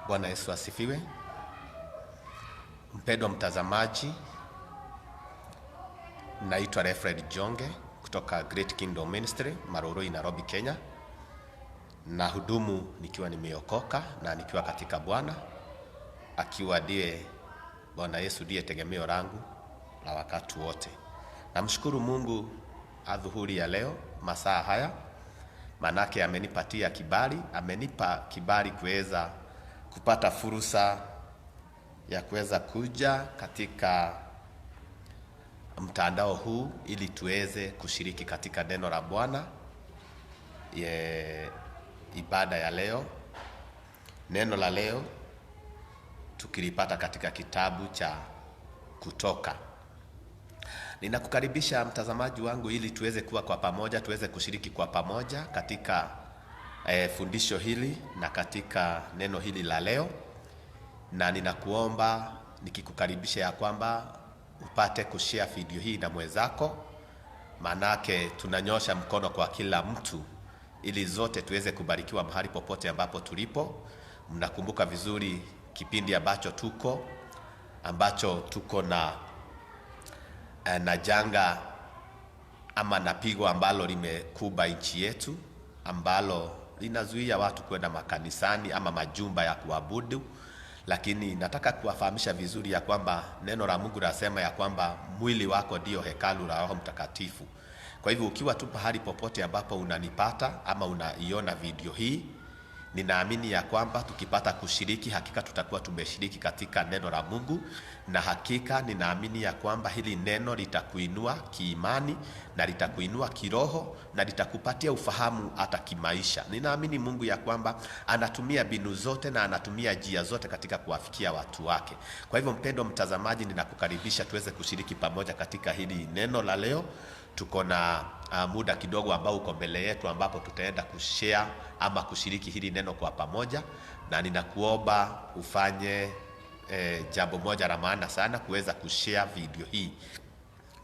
Bwana Yesu asifiwe. Mpendwa mtazamaji, naitwa Reverend Jonge kutoka Great Kingdom Ministry, Maroroi, Nairobi, Kenya. Na hudumu nikiwa nimeokoka na nikiwa katika Bwana, akiwa ndiye Bwana Yesu ndiye tegemeo langu la wakati wote. Namshukuru Mungu adhuhuri ya leo, masaa haya, manake amenipatia kibali, amenipa kibali kuweza kupata fursa ya kuweza kuja katika mtandao huu ili tuweze kushiriki katika neno la Bwana, ibada ya leo. Neno la leo tukilipata katika kitabu cha Kutoka. Ninakukaribisha mtazamaji wangu ili tuweze kuwa kwa pamoja, tuweze kushiriki kwa pamoja katika fundisho hili na katika neno hili la leo. Na ninakuomba nikikukaribisha ya kwamba upate kushare video hii na mwenzako, manake tunanyosha mkono kwa kila mtu ili zote tuweze kubarikiwa mahali popote ambapo tulipo. Mnakumbuka vizuri kipindi ambacho tuko na janga ama na pigo ambalo limekuba nchi yetu, ambalo linazuia watu kwenda makanisani ama majumba ya kuabudu. Lakini nataka kuwafahamisha vizuri ya kwamba neno la Mungu linasema ya kwamba mwili wako ndio hekalu la Roho Mtakatifu. Kwa hivyo ukiwa tu pahali popote ambapo unanipata ama unaiona video hii, ninaamini ya kwamba tukipata kushiriki, hakika tutakuwa tumeshiriki katika neno la Mungu, na hakika ninaamini ya kwamba hili neno litakuinua kiimani na litakuinua kiroho na litakupatia ufahamu hata kimaisha. Ninaamini Mungu ya kwamba anatumia mbinu zote na anatumia njia zote katika kuwafikia watu wake. Kwa hivyo mpendwa mtazamaji, ninakukaribisha tuweze kushiriki pamoja katika hili neno la leo. Tuko na muda kidogo ambao uko mbele yetu ambapo tutaenda kushare ama kushiriki hili neno kwa pamoja, na ninakuomba ufanye jambo moja la maana sana, kuweza kushare video hii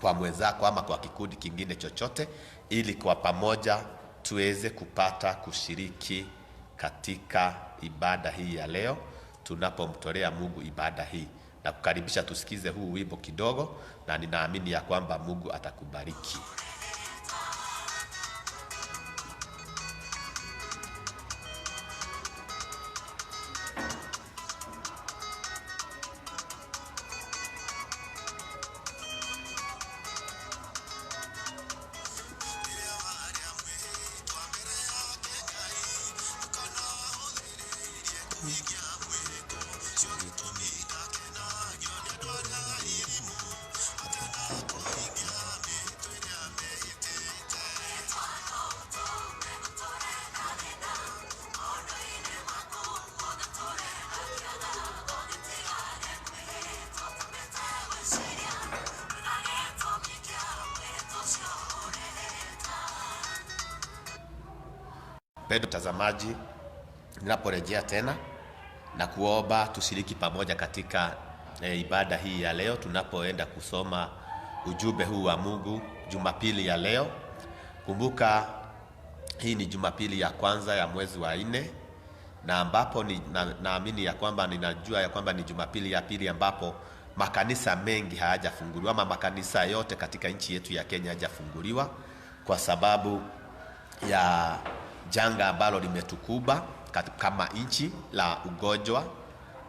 kwa mwenzako ama kwa kikundi kingine chochote, ili kwa pamoja tuweze kupata kushiriki katika ibada hii ya leo tunapomtolea Mungu ibada hii. Na kukaribisha tusikize huu wimbo kidogo, na ninaamini ya kwamba Mungu atakubariki. Mpendwa mtazamaji, ninaporejea tena na kuomba tushiriki pamoja katika ibada hii ya leo tunapoenda kusoma ujumbe huu wa Mungu Jumapili ya leo. Kumbuka hii ni Jumapili ya kwanza ya mwezi wa 4, na ambapo naamini ya kwamba ninajua ya kwamba ni Jumapili ya pili ambapo makanisa mengi hayajafunguliwa, ama makanisa yote katika nchi yetu ya Kenya hayajafunguliwa kwa sababu ya janga ambalo limetukuba kama nchi la ugonjwa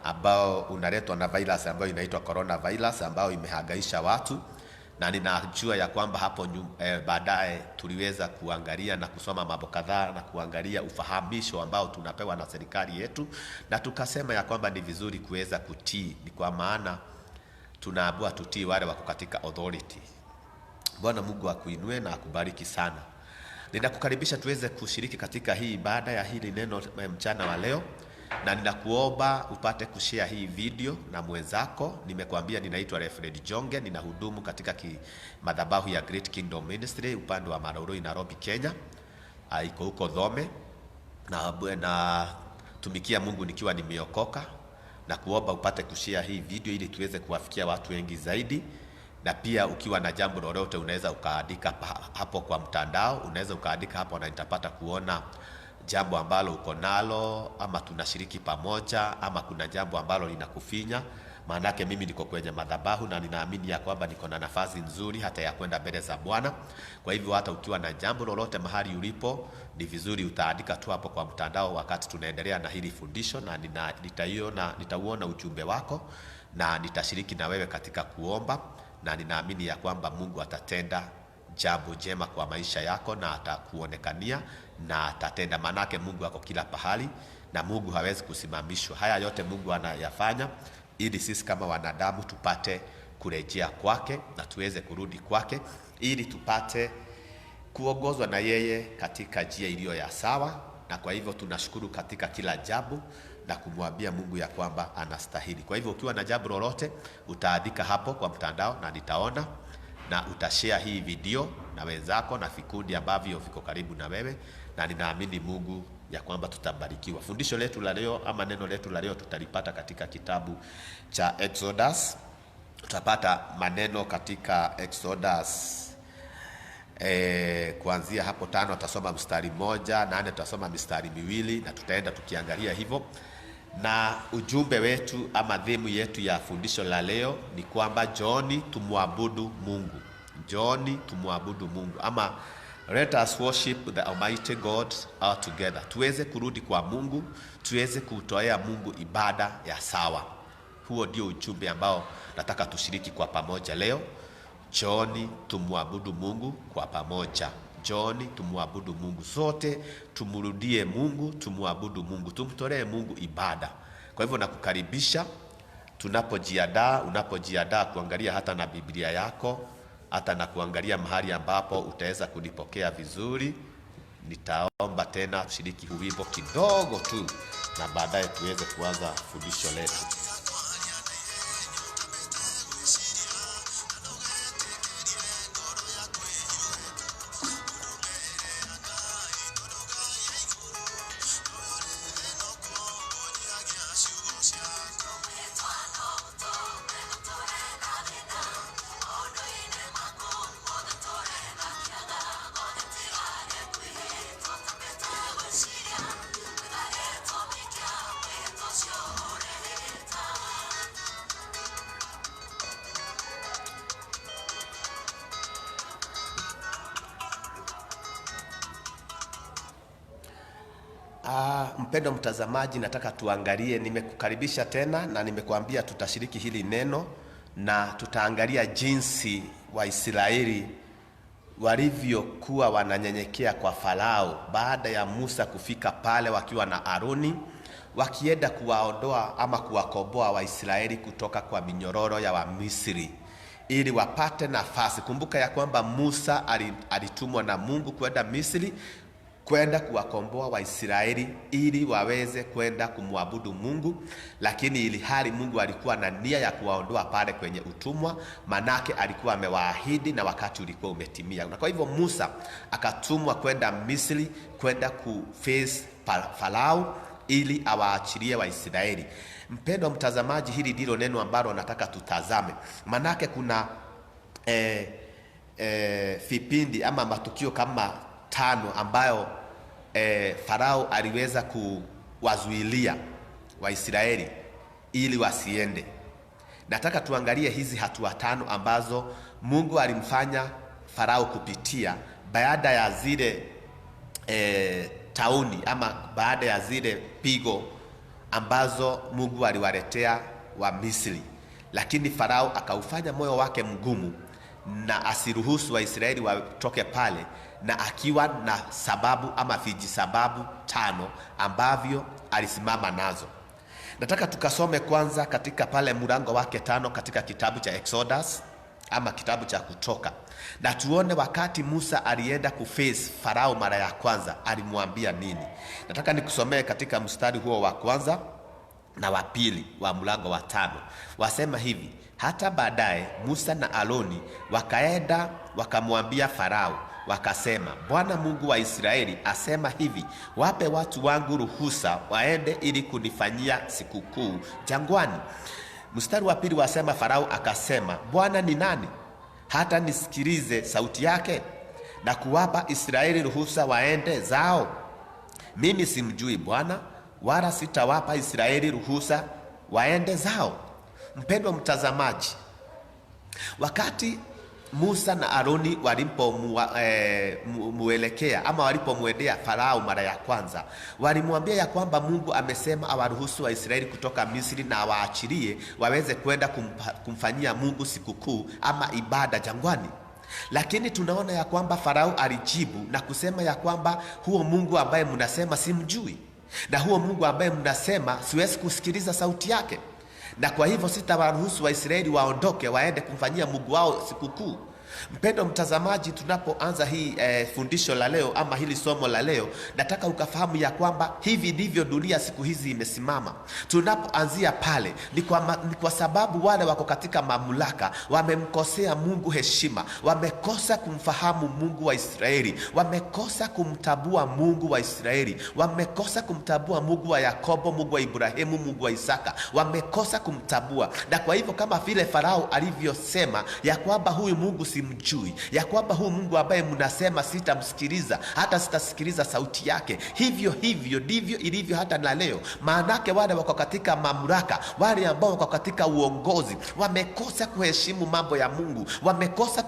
ambao unaletwa na virus ambayo inaitwa coronavirus, ambayo imehangaisha watu. Na ninajua ya kwamba hapo baadaye tuliweza kuangalia na kusoma mambo kadhaa na kuangalia ufahamisho ambao tunapewa na serikali yetu, na tukasema ya kwamba ni vizuri kuweza kutii. Ni kwa maana tunaambiwa tutii wale wako katika authority. Bwana Mungu akuinue na akubariki sana. Ninakukaribisha tuweze kushiriki katika hii ibada ya hili neno mchana wa leo, na ninakuomba upate kushare hii video na mwenzako. Nimekuambia ninaitwa Reverend Jonge, ninahudumu katika madhabahu ya Great Kingdom Ministry upande wa Maroroi, Nairobi, Kenya. Iko huko Dhome, na tumikia Mungu nikiwa nimeokoka, na kuomba upate kushare hii video ili tuweze kuwafikia watu wengi zaidi. Na pia ukiwa na jambo lolote unaweza ukaandika hapo kwa mtandao, unaweza ukaandika hapo na nitapata kuona jambo ambalo uko nalo, ama tunashiriki pamoja, ama kuna jambo ambalo linakufinya. Maanake mimi niko kwenye madhabahu na ninaamini ya kwamba niko na nafasi nzuri hata ya kwenda mbele za Bwana. Kwa hivyo hata ukiwa na jambo lolote mahali ulipo, ni vizuri utaandika tu hapo kwa mtandao wakati tunaendelea na hili fundisho, na nitauona ujumbe wako na nitashiriki na wewe katika kuomba, na ninaamini ya kwamba Mungu atatenda jambo jema kwa maisha yako na atakuonekania na atatenda. Maanake Mungu ako kila pahali na Mungu hawezi kusimamishwa. Haya yote Mungu anayafanya ili sisi kama wanadamu tupate kurejea kwake na tuweze kurudi kwake, ili tupate kuongozwa na yeye katika njia iliyo ya sawa. Na kwa hivyo tunashukuru katika kila jambo na kumwambia Mungu ya kwamba anastahili. Kwa hivyo ukiwa na jambo lolote utaandika hapo kwa mtandao na nitaona, na utashare hii video na wenzako na vikundi ambavyo viko karibu na wewe, na ninaamini Mungu ya kwamba tutabarikiwa. Fundisho letu la leo ama neno letu la leo tutalipata katika kitabu cha Exodus. Tutapata maneno katika Exodus kuanzia hapo 5 tutasoma mstari 1, 8 tutasoma mstari 2, na tutaenda tukiangalia hivyo. Na ujumbe wetu ama theme yetu ya fundisho la leo ni kwamba Njooni tumwabudu Mungu. Njooni tumwabudu Mungu, ama let us worship the Almighty God all together. Tuweze kurudi kwa Mungu, tuweze kutoea Mungu ibada ya sawa. Huo ndio ujumbe ambao nataka tushiriki kwa pamoja leo. Njooni tumwabudu Mungu kwa pamoja. Njooni tumwabudu Mungu, sote tumrudie Mungu, tumwabudu Mungu, tumtolee Mungu ibada. Kwa hivyo nakukaribisha unapojiandaa kuangalia hata na Biblia yako, hata na kuangalia mahali ambapo utaweza kunipokea vizuri. Nitaomba tena tushiriki wimbo kidogo tu, na baadaye tuweze kuanza fundisho letu. Mpendo mtazamaji, nataka tuangalie, nimekukaribisha tena na nimekuambia tutashiriki hili neno, na tutaangalia jinsi Waisraeli walivyokuwa wananyenyekea kwa Farao baada ya Musa kufika pale wakiwa na Aroni, wakienda kuwaondoa ama kuwakomboa Waisraeli kutoka kwa minyororo ya Wamisri ili wapate nafasi. Kumbuka ya kwamba Musa alitumwa na Mungu kwenda Misri, kwenda kuwakomboa Waisraeli ili waweze kwenda kumwabudu Mungu, lakini ili hali Mungu alikuwa na nia ya kuwaondoa pale kwenye utumwa, manake alikuwa amewaahidi na wakati ulikuwa umetimia. Na kwa hivyo Musa akatumwa kwenda Misri, kwenda kuface Farao ili awaachilie Waisraeli. Mpendo mtazamaji, hili ndilo neno ambalo nataka tutazame, manake kuna vipindi ama matukio kama 5 ambayo Farao aliweza kuwazuilia Waisraeli ili wasiende. Nataka tuangalie hizi hatua 5 ambazo Mungu alimfanya Farao kupitia baada ya zile tauni ama baada ya zile pigo ambazo Mungu aliwaletea wa Misri. Lakini Farao akaufanya moyo wake mgumu na asiruhusu Waisraeli watoke pale, na akiwa na sababu ama vijisababu 5 ambavyo alisimama nazo. Nataka tukasome kwanza katika pale mlango wake 5 katika kitabu cha Exodus ama kitabu cha Kutoka, na tuone wakati Musa alienda kuface Farao mara ya kwanza alimwambia nini. Nataka nikusomee katika mstari huo wa kwanza na wa pili wa mlango wa 5. Wasema hivi: hata baadaye Musa na Aroni wakaenda wakamwambia Farao, wakasema, Bwana Mungu wa Israeli asema hivi, wape watu wangu ruhusa waende ili kunifanyia sikukuu jangwani. Mstari wa pili wasema, Farao akasema, Bwana ni nani hata nisikilize sauti yake, na kuwapa Israeli ruhusa waende zao? mimi simjui Bwana, wala sitawapa Israeli ruhusa waende zao. Mpendwa mtazamaji, wakati Musa na Aroni walipomuelekea ama walipomwendea Farao mara ya kwanza, walimwambia ya kwamba Mungu amesema awaruhusu Waisraeli kutoka Misri na awaachilie waweze kwenda kumfanyia Mungu sikukuu ama ibada jangwani. Lakini tunaona ya kwamba Farao alijibu na kusema ya kwamba huo Mungu ambaye mnasema simjui, na huo Mungu ambaye mnasema siwezi kusikiliza sauti yake, na kwa hivyo sitawaruhusu Waisraeli waondoke waende kumfanyia Mungu wao sikukuu. Mpendo mtazamaji, tunapoanza hii fundisho la leo ama hili somo la leo, nataka ukafahamu ya kwamba hivi ndivyo dunia siku hizi imesimama. Tunapoanzia pale ni kwa sababu wale wako katika mamlaka wamemkosea Mungu heshima, wamekosa kumfahamu Mungu wa Israeli, wamekosa kumtabua Mungu wa Israeli, wamekosa kumtabua Mungu wa Yakobo, Mungu wa Ibrahimu, Mungu wa Isaka, wamekosa kumtabua. Na kwa hivyo kama vile Farao alivyosema ya kwamba huyu Mungu simjui, ya kwamba huyu Mungu ambaye mnasema sitamsikiliza, hata sitasikiliza sauti yake, hivyo ndivyo ilivyo hata na leo. Maanake wale wako katika mamlaka, wale ambao wako katika uongozi wamekosa kuheshimu mambo ya Mungu, wamekosa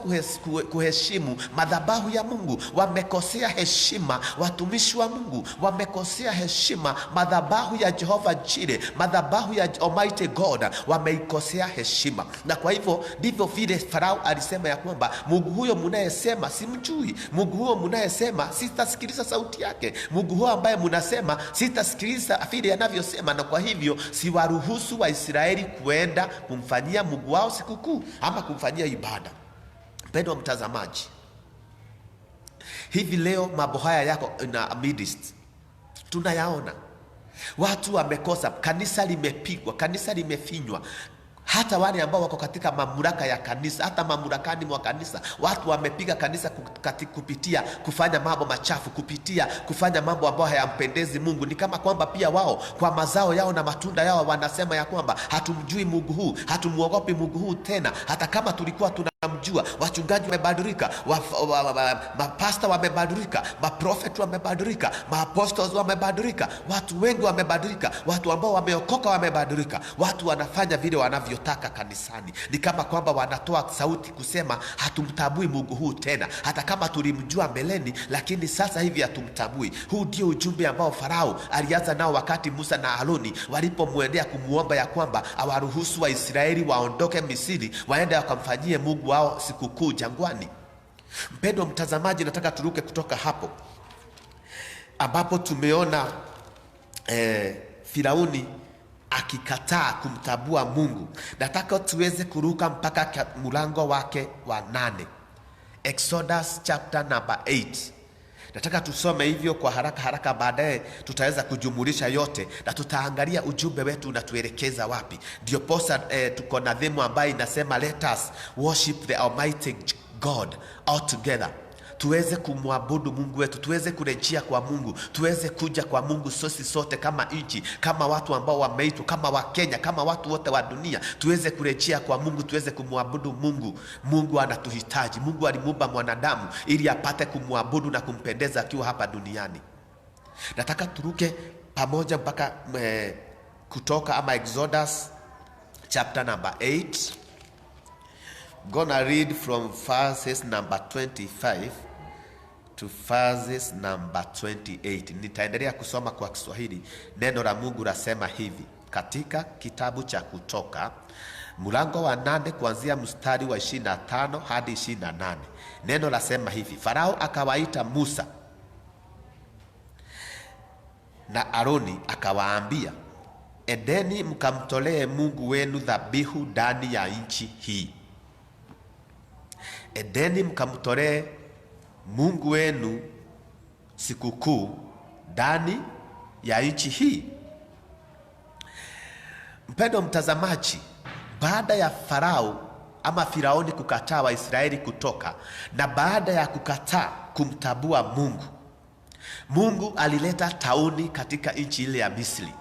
kuheshimu madhabahu ya Mungu, wamekosea heshima watumishi wa Mungu, wamekosea heshima madhabahu ya Jehova Jire, madhabahu ya Almighty God, wameikosea heshima. Na kwa hivyo ndivyo vile Farao alisema ya kwamba Mungu huyo mnayesema simjui, Mungu huyo mnayesema sitasikiliza sauti yake, Mungu huyo ambaye mnasema sitasikiliza vile anavyosema, na kwa hivyo siwaruhusu Waisraeli kuenda kumfanyia Mungu wao sikukuu ama kumfanyia ibada. Mpendwa mtazamaji, hivi leo mambo haya yako na midst tunayaona. Watu wamekosa, kanisa limepigwa, kanisa limefinywa. Hata wale ambao wako katika mamlaka ya kanisa, hata mamlakani mwa kanisa, watu wamepiga kanisa kupitia kufanya mambo machafu, kupitia kufanya mambo ambayo hayampendezi Mungu. Ni kama kwamba pia wao kwa mazao yao na matunda yao wanasema ya kwamba hatumjui Mungu huu, hatumuogopi Mungu huu tena, hata kama tulikuwa tunamjua. Wachungaji wamebadilika, mapasta wamebadilika, maprofeti wamebadilika, maapostles wamebadilika, watu wengi wamebadilika, watu ambao wameokoka wamebadilika. Watu wanafanya vile wanavyotaka kanisani. Ni kama kwamba wanatoa sauti kusema hatumtabui Mungu huu tena, hata kama tulimjua mbeleni, lakini sasa hivi hatumtabui. Huu ndio ujumbe ambao Farao alianza nao wakati Musa na Aroni walipomwendea kumuomba ya kwamba awaruhusu Waisraeli waondoke Misri waende wakamfanyie Mungu wao sikukuu jangwani. Mpendwa mtazamaji, nataka turuke kutoka hapo ambapo tumeona Firauni akikataa kumtabua Mungu. Nataka tuweze kuruka mpaka mlango wake wa 8, Exodus chapter number 8. Nataka tusome hivyo kwa haraka, baadaye tutaweza kujumulisha yote na tutaangalia ujumbe wetu unatuelekeza wapi. Ndio posa tuko na theme ambayo inasema let us worship the Almighty God all together. Tuweze kumwabudu Mungu wetu, tuweze kurejea kwa Mungu, tuweze kuja kwa Mungu sisi sote kama nchi, kama watu ambao wameitwa, kama Wakenya, kama watu wote wa dunia, tuweze kurejea kwa Mungu, tuweze kumwabudu Mungu. Mungu anatuhitaji. Mungu alimuumba mwanadamu ili apate kumwabudu na kumpendeza akiwa hapa duniani. Nataka turuke pamoja mpaka Kutoka ama Exodus chapter number 8. Gonna read from verses number 25 to verses number 28. Nitaendelea kusoma kwa Kiswahili. Neno la Mungu lasema hivi katika kitabu cha Kutoka mlango wa 8 kuanzia mstari wa 25 hadi 28. Neno lasema hivi: Farao akawaita Musa na Aroni akawaambia, endeni mkamtolee Mungu wenu dhabihu ndani ya nchi hii. Endeni mkamtolee Mungu wenu sikukuu ndani ya nchi hii. Mpendwa mtazamaji, baada ya Farao ama Firauni kukataa Waisraeli kutoka, na baada ya kukataa kumtabua Mungu, Mungu alileta tauni katika nchi ile ya Misri.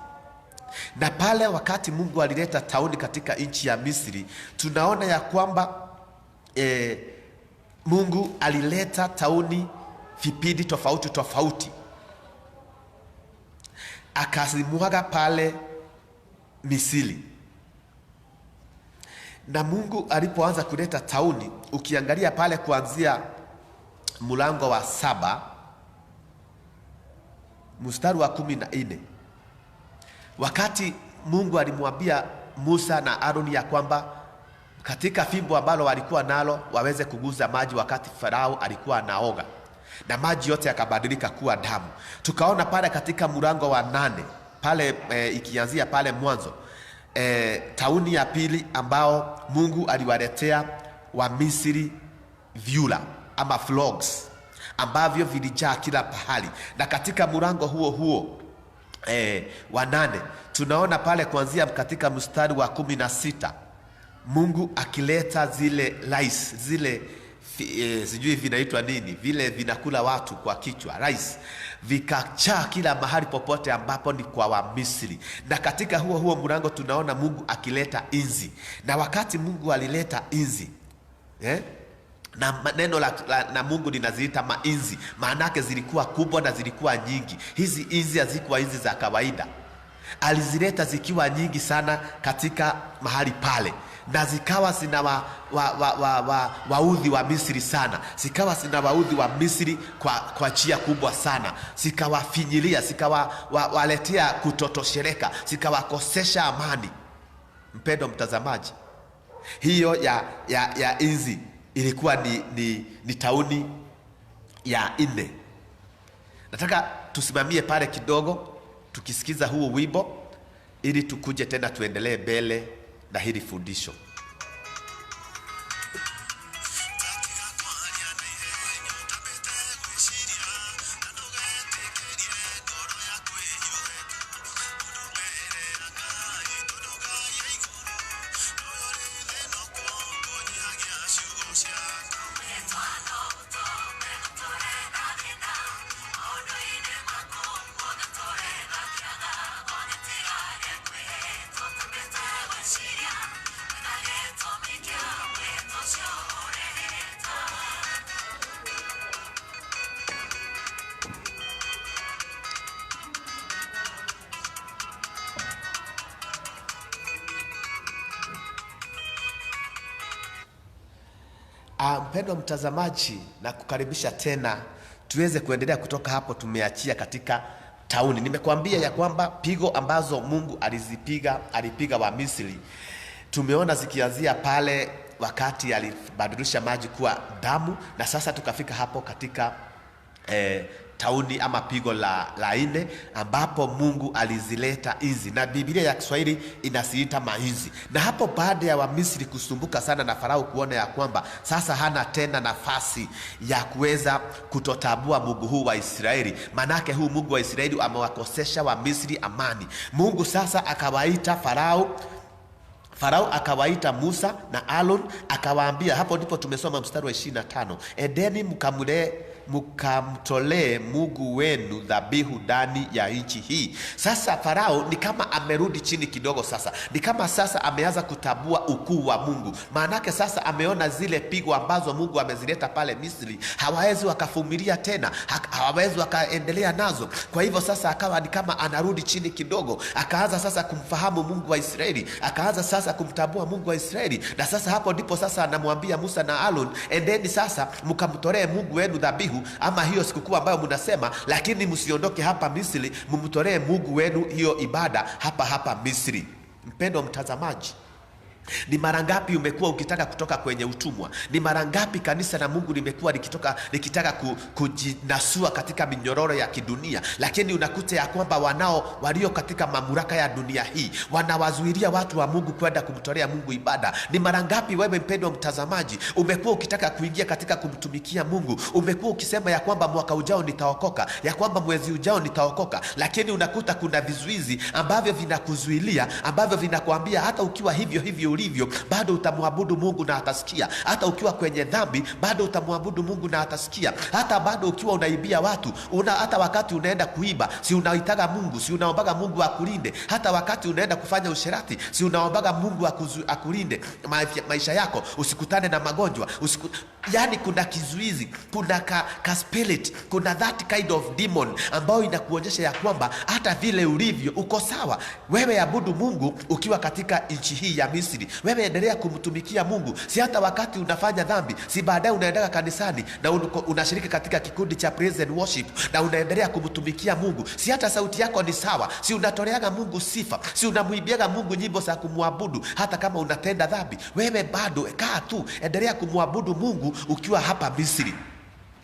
Na pale wakati Mungu alileta tauni katika nchi ya Misri, tunaona ya kwamba Mungu alileta tauni vipindi tofauti. akazimwaga pale Misri. Na Mungu alipoanza kuleta tauni, ukiangalia pale kuanzia mlango wa 7 mstari wa 14, wakati Mungu alimwambia Musa na Aroni ya kwamba katika fimbo ambalo walikuwa nalo waweze kuguza maji wakati Farao alikuwa anaoga, na maji yote yakabadilika kuwa damu. Tukaona pale katika mlango wa 8 pale ikianzia pale mwanzo, tauni ya pili ambao Mungu aliwaletea wa Misri vyura ama frogs ambavyo vilijaa kila pahali. Na katika mlango huo wa 8 tunaona pale kuanzia katika mstari wa 16 Mungu akileta zile rice, zile sijui vinaitwa nini, vile vinakula watu kwa kichwa, rice, vikachaa kila mahali popote ambapo ni kwa Wamisri. Na katika huo mlango tunaona Mungu akileta inzi. Na wakati Mungu alileta inzi, na neno la Mungu linaziita mainzi, maanake zilikuwa kubwa na zilikuwa nyingi. Hizi inzi hazikuwa inzi za kawaida, alizileta zikiwa nyingi sana katika mahali pale, na zikawa zina waudhi wa Misri sana, zikawa zina waudhi wa Misri kwa njia kubwa sana, zikawafinyilia, zikawaletea kutotosheleka, zikawakosesha amani. Mpendo mtazamaji, hiyo ya inzi ilikuwa ni tauni ya 4. Nataka tusimamie pale kidogo tukisikiza huo wimbo, ili tukuje tena tuendelee mbele na hili fundisho. Mpendwa mtazamaji, na kukaribisha tena tuweze kuendelea kutoka hapo tumeachia katika tauni. Nimekuambia ya kwamba pigo ambazo Mungu alipiga wa Misri, tumeona zikianzia pale wakati alibadilisha maji kuwa damu, na sasa tukafika hapo katika tauni ama pigo la 4 ambapo Mungu alizileta inzi, na Biblia ya Kiswahili inasiita mainzi. Na hapo baada ya Wamisri kusumbuka sana na Farao kuona ya kwamba sasa hana tena nafasi ya kuweza kutotabua Mungu huu wa Israeli, manake huu Mungu wa Israeli amewakosesha Wamisri amani, Mungu sasa akawaita Farao akawaita Musa na Aaron, akawaambia, hapo ndipo tumesoma mstari wa 25, endeni mkamtolee Mungu wenu dhabihu ndani ya nchi hii. Sasa Farao ni kama amerudi chini kidogo, sasa ni kama sasa ameanza kutabua ukuu wa Mungu, maanake sasa ameona zile pigo ambazo Mungu amezileta pale Misri hawawezi wakavumilia tena, hawawezi wakaendelea nazo. Kwa hivyo sasa akawa ni kama anarudi chini kidogo, akaanza sasa kumfahamu Mungu wa Israeli, akaanza sasa kumtabua Mungu wa Israeli. Na sasa hapo ndipo sasa anamwambia Musa na Aaron, endeni sasa mkamtolee Mungu wenu dhabihu, ama hiyo sikukuu ambayo mnasema, lakini msiondoke hapa Misri, mumtolee Mungu wenu hiyo ibada hapa Misri. Mpendwa mtazamaji, ni mara ngapi umekuwa ukitaka kutoka kwenye utumwa? Ni mara ngapi kanisa la Mungu limekuwa likitaka kujinasua katika minyororo ya kidunia, lakini unakuta ya kwamba walio katika mamlaka ya dunia hii wanawazuilia watu wa Mungu kwenda kumtolea Mungu ibada. Ni mara ngapi wewe mpendwa mtazamaji umekuwa ukitaka kuingia katika kumtumikia Mungu, umekuwa ukisema ya kwamba mwaka ujao nitaokoka, ya kwamba mwezi ujao nitaokoka, lakini unakuta kuna vizuizi ambavyo vinakuzuilia, ambavyo vinakuambia hata ukiwa hivyo ulivyo, bado utamwabudu Mungu na atasikia. Hata ukiwa kwenye dhambi, bado utamwabudu Mungu na atasikia. Hata bado ukiwa unaibia watu, hata wakati unaenda kuiba, si unaitaga Mungu, si unaombaga Mungu akulinde. Hata wakati unaenda kufanya usherati, si unaombaga Mungu akulinde maisha yako, usikutane na magonjwa, yani kuna kizuizi, kuna ka spirit, kuna that kind of demon ambayo inakuonyesha ya kwamba hata vile ulivyo uko sawa. Wewe abudu Mungu ukiwa katika nchi hii ya Misri. Wewe endelea kumtumikia Mungu. Si hata wakati unafanya dhambi, si baadaye unaenda kanisani na unashiriki katika kikundi cha praise and worship na unaendelea kumtumikia Mungu. Si hata sauti yako ni sawa, si unatoleaga Mungu sifa, si unamwibiaga Mungu nyimbo za kumwabudu hata kama unatenda dhambi. Wewe bado kaa tu, endelea kumwabudu Mungu ukiwa hapa Misri.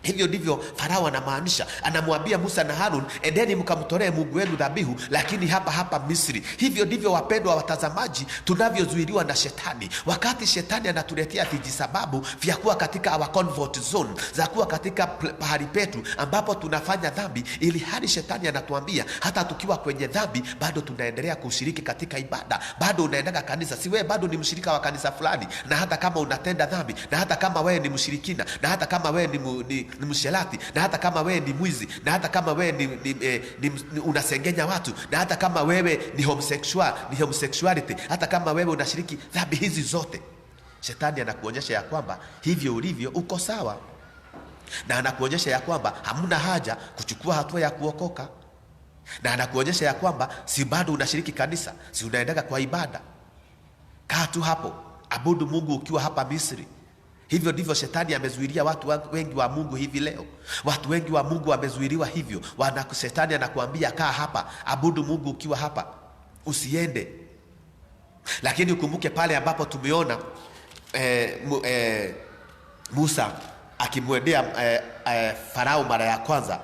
Hivyo ndivyo Farao anamaanisha. Anamwambia Musa na Harun, endeni mkamtolee Mungu wenu dhabihu, lakini hapa Misri. Hivyo ndivyo wapendwa watazamaji, tunavyozuiliwa na shetani. Wakati shetani anatuletea vijisababu vya kuwa katika our comfort zone, za kuwa katika pahali petu ambapo tunafanya dhambi, ili hali shetani anatuambia hata tukiwa kwenye dhambi bado tunaendelea kushiriki katika ibada. Bado unaendaga kanisa, si wewe bado ni mshirika wa kanisa fulani, na hata kama unatenda dhambi, na hata kama wewe ni mshirikina, na hata kama wewe ni msherati, na hata kama wewe ni mwizi, na hata kama wewe ni unasengenya watu, na hata kama wewe ni homosexuality, hata kama wewe unashiriki dhambi hizi zote, shetani anakuonyesha ya kwamba hivyo ulivyo uko sawa, na anakuonyesha ya kwamba hamuna haja kuchukua hatua ya kuokoka, na anakuonyesha ya kwamba si bado unashiriki kanisa, si unaendaga kwa ibada. Kaa tu hapo, abudu Mungu ukiwa hapa Misri. Hivyo ndivyo shetani amezuilia watu wengi wa Mungu hivi leo. Watu wengi wa Mungu wamezuiliwa hivyo. Shetani anakuambia kaa hapa, abudu Mungu ukiwa hapa, usiende. Lakini ukumbuke pale ambapo tumeona Musa akimwendea Farao mara ya kwanza.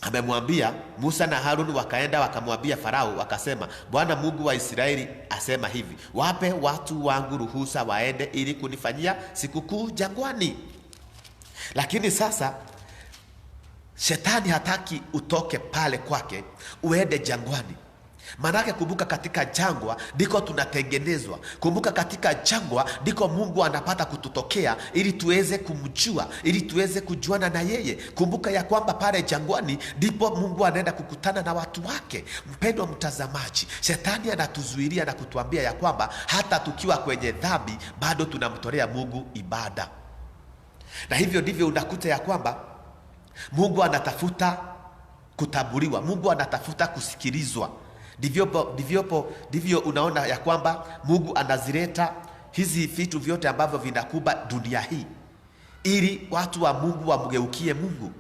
Amemwambia Musa na Harun wakaenda wakamwambia Farao, wakasema, Bwana Mungu wa Israeli asema hivi, wape watu wangu ruhusa waende ili kunifanyia sikukuu jangwani. Lakini sasa shetani hataki utoke pale kwake uende jangwani. Manake kumbuka, katika jangwa ndiko tunatengenezwa. Kumbuka, katika jangwa ndiko Mungu anapata kututokea ili tuweze kumjua, ili tuweze kujuana na yeye. Kumbuka ya kwamba pale jangwani ndipo Mungu anaenda kukutana na watu wake. Mpendwa mtazamaji, shetani anatuzuilia na kutuambia ya kwamba hata tukiwa kwenye dhambi bado tunamtolea Mungu ibada. Na hivyo ndivyo unakuta ya kwamba Mungu kutambuliwa, Mungu anatafuta kusikilizwa. Ndivyo unaona ya kwamba Mungu anazileta hizi vitu vyote ambavyo vinakuba dunia hii, ili watu wa Mungu wamgeukie Mungu,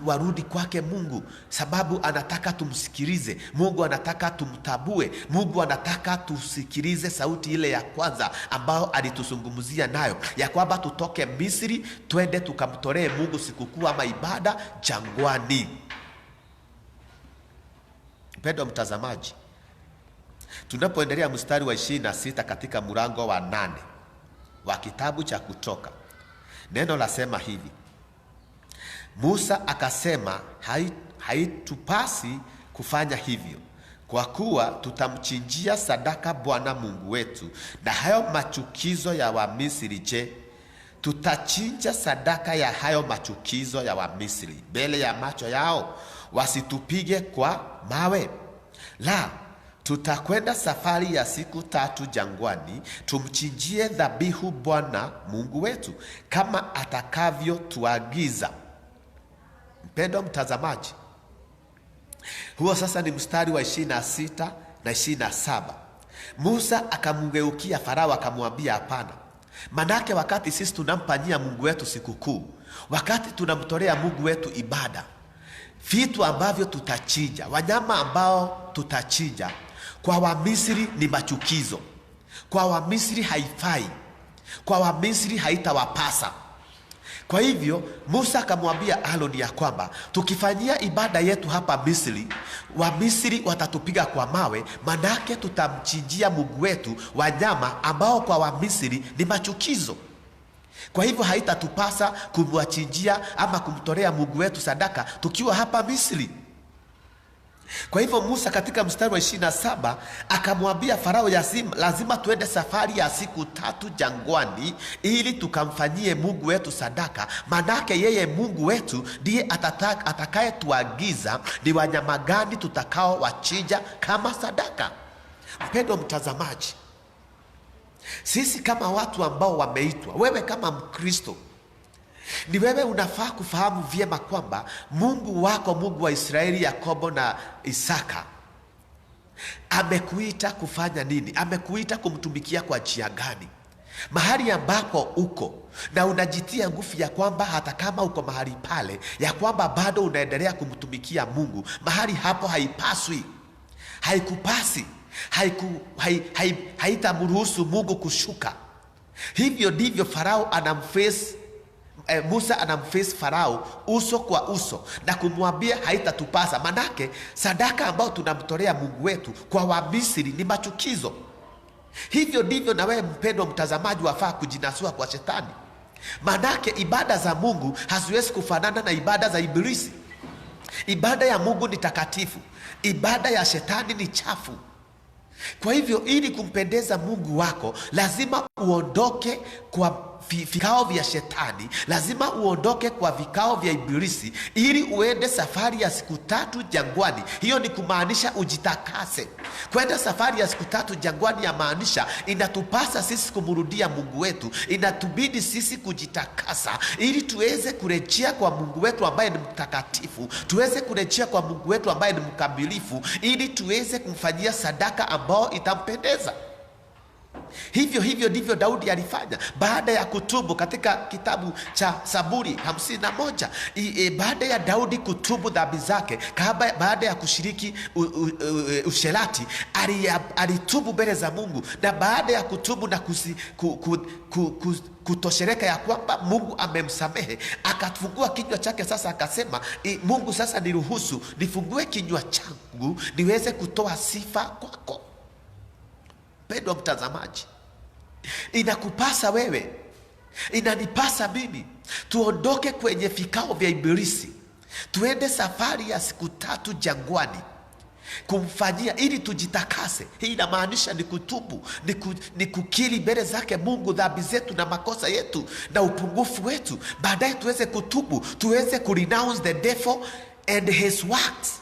warudi kwake Mungu, sababu anataka tumsikilize. Mungu anataka tumtabue. Mungu anataka tusikilize sauti ile ya kwanza ambayo alituzungumzia nayo, ya kwamba tutoke Misri twende tukamtolee Mungu sikukuu ama ibada jangwani. Mpendwa mtazamaji, tunapoendelea mstari wa 26 katika mlango wa 8 wa kitabu cha Kutoka, neno lasema hivi: Musa akasema, haitupasi kufanya hivyo, kwa kuwa tutamchinjia sadaka Bwana Mungu wetu na hayo machukizo ya Wamisri. Je, tutachinja sadaka ya hayo machukizo ya Wamisri mbele ya macho yao, wasitupige kwa mawe? La, tutakwenda safari ya siku 3 jangwani, tumchinjie dhabihu Bwana Mungu wetu kama atakavyotuagiza. Mpendwa mtazamaji, huo sasa ni mstari wa 26 na 27. Musa akamgeukia Farao akamwambia, hapana. Manake wakati sisi tunampanyia Mungu wetu sikukuu, wakati tunamtolea Mungu wetu ibada, vitu ambavyo tutachinja, wanyama ambao tutachinja, kwa Wamisri ni machukizo. Kwa Wamisri haifai, kwa Wamisri haitawapasa. Kwa hivyo Musa akamwambia Aaron ya kwamba tukifanyia ibada yetu hapa Misri, Wamisri watatupiga kwa mawe, manake tutamchinjia Mungu wetu wanyama ambao kwa Wamisri ni machukizo. Kwa hivyo haitatupasa kumwachinjia ama kumtolea Mungu wetu sadaka tukiwa hapa Misri. Kwa hivyo Musa katika mstari wa 27 akamwambia Farao, lazima tuende safari ya siku 3 jangwani ili tukamfanyie Mungu wetu sadaka, manake yeye Mungu wetu ndiye atakaye tuagiza ni wanyama gani tutakao wachinja kama sadaka. Mpendwa mtazamaji, sisi kama watu ambao wameitwa, wewe kama Mkristo, ni wewe unafaa kufahamu vyema kwamba Mungu wako, Mungu wa Israeli, Yakobo na Isaka, amekuita kufanya nini? Amekuita kumtumikia kwa njia gani? Mahali ambapo uko na unajitia nguvu ya kwamba hata kama uko mahali pale, ya kwamba bado unaendelea kumtumikia Mungu, mahali hapo haipaswi, haikupasi, haitamruhusu Mungu kushuka. Hivyo ndivyo Farao Musa anamface Farao uso kwa uso na kumwambia haitatupasa, manake sadaka ambayo tunamtolea Mungu wetu kwa Wamisri ni machukizo. Hivyo ndivyo na wewe mpendwa mtazamaji wafaa kujinasua kwa shetani, manake ibada za Mungu haziwezi kufanana na ibada za Ibilisi. Ibada ya Mungu ni takatifu, ibada ya shetani ni chafu. Kwa hivyo ili kumpendeza Mungu wako, lazima uondoke kwa vikao vya shetani, lazima uondoke kwa vikao vya Ibilisi ili uende safari ya siku 3 jangwani. Hiyo ni kumaanisha ujitakase. Kwenda safari ya siku 3 jangwani yamaanisha inatupasa sisi kumrudia Mungu wetu, inatubidi sisi kujitakasa ili tuweze kurejea kwa Mungu wetu ambaye ni mtakatifu, tuweze kurejea kwa Mungu wetu ambaye ni mkamilifu, ili tuweze kumfanyia sadaka ambao itampendeza. Hivyo ndivyo Daudi alifanya baada ya kutubu. Katika kitabu cha Zaburi 51, baada ya Daudi kutubu dhambi zake, baada ya kushiriki usherati, alitubu mbele za Mungu, na baada ya kutubu na kutoshereka ya kwamba Mungu amemsamehe, akafungua kinywa chake sasa, akasema, Mungu sasa niruhusu nifungue kinywa changu niweze kutoa sifa kwako. Mpendwa mtazamaji, inakupasa wewe, inanipasa mimi, tuondoke kwenye vikao vya Ibilisi, tuende safari ya siku 3 jangwani kumfanyia, ili tujitakase. Hii inamaanisha ni kutubu, ni kukiri mbele zake Mungu dhambi zetu na makosa yetu na upungufu wetu. Baadaye tuweze kutubu, tuweze kurenounce the devil and his works,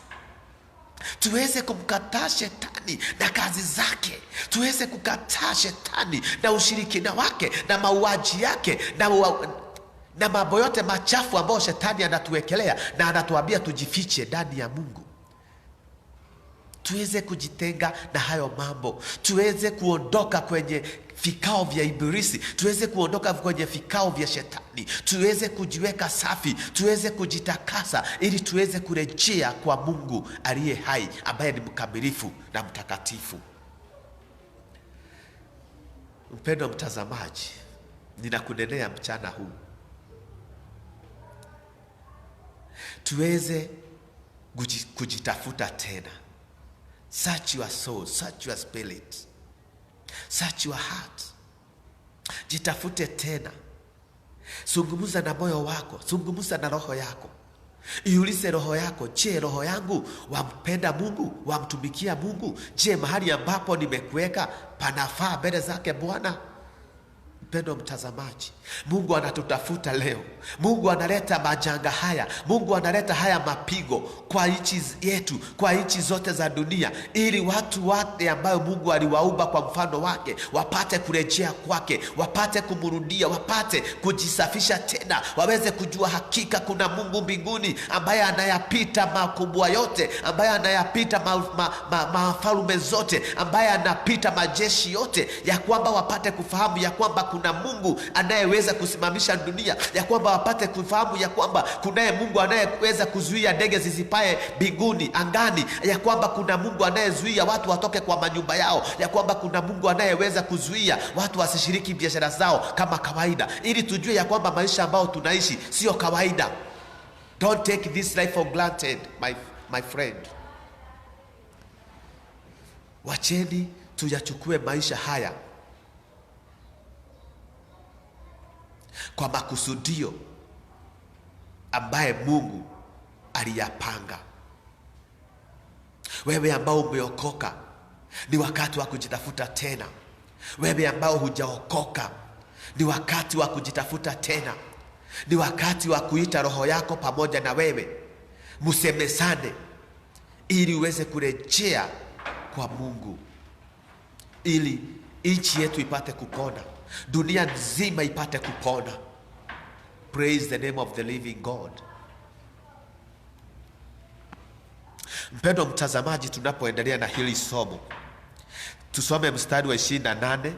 tuweze kumkataa shetani na kazi zake, tuweze kukataa shetani na ushirikina wake na mauaji yake na mambo yote machafu ambayo shetani anatuwekelea na anatuambia tujifiche ndani ya Mungu. Tuweze kujitenga na hayo mambo, tuweze kuondoka kwenye vikao vya Ibilisi, tuweze kuondoka kwenye vikao vya shetani, tuweze kujiweka safi, tuweze kujitakasa ili tuweze kurejea kwa Mungu aliye hai ambaye ni mkamilifu na mtakatifu. Mpendwa mtazamaji, ninakunenea mchana huu tuweze kujitafuta tena. Search your soul, search your spirit, search your heart. Jitafute tena, zungumza na moyo wako, zungumza na roho yako, iulize roho yako, je, roho yangu wampenda Mungu, wamtumikia Mungu? Je, mahali ambapo nimekuweka panafaa mbele zake Bwana? Mpendwa mtazamaji, Mungu anatutafuta leo. Mungu analeta majanga haya, Mungu analeta haya mapigo kwa nchi yetu, kwa nchi zote za dunia, ili watu wote ambao Mungu aliwaumba kwa mfano wake wapate kurejea kwake, wapate kumrudia, wapate kujisafisha tena, waweze kujua hakika kuna Mungu mbinguni ambaye anayapita makubwa yote, ambaye anayapita mafalme zote, ambaye anapita majeshi yote, ya kwamba wapate kufahamu ya kwamba kuna Mungu anayeweza kusimamisha dunia, ya kwamba wapate kufahamu ya kwamba kunaye Mungu anayeweza kuzuia ndege zisipae mbinguni, angani, ya kwamba kuna Mungu anayezuia watu watoke kwa manyumba yao, ya kwamba kuna Mungu anayeweza kuzuia watu wasishiriki biashara zao kama kawaida, ili tujue ya kwamba maisha ambayo tunaishi sio kawaida. Don't take this life for granted, my friend. Wacheni tuyachukue maisha haya kwa makusudio ambaye Mungu aliyapanga. Wewe ambao umeokoka, ni wakati wa kujitafuta tena. Wewe ambao hujaokoka, ni wakati wa kujitafuta tena. Ni wakati wa kuita roho yako pamoja na wewe, msemezane ili uweze kurejea kwa Mungu, ili nchi yetu ipate kupona, dunia nzima ipate kupona. Praise the name of the living God. Mpendwa mtazamaji, tunapoendelea na hili somo, tusome mstari wa 28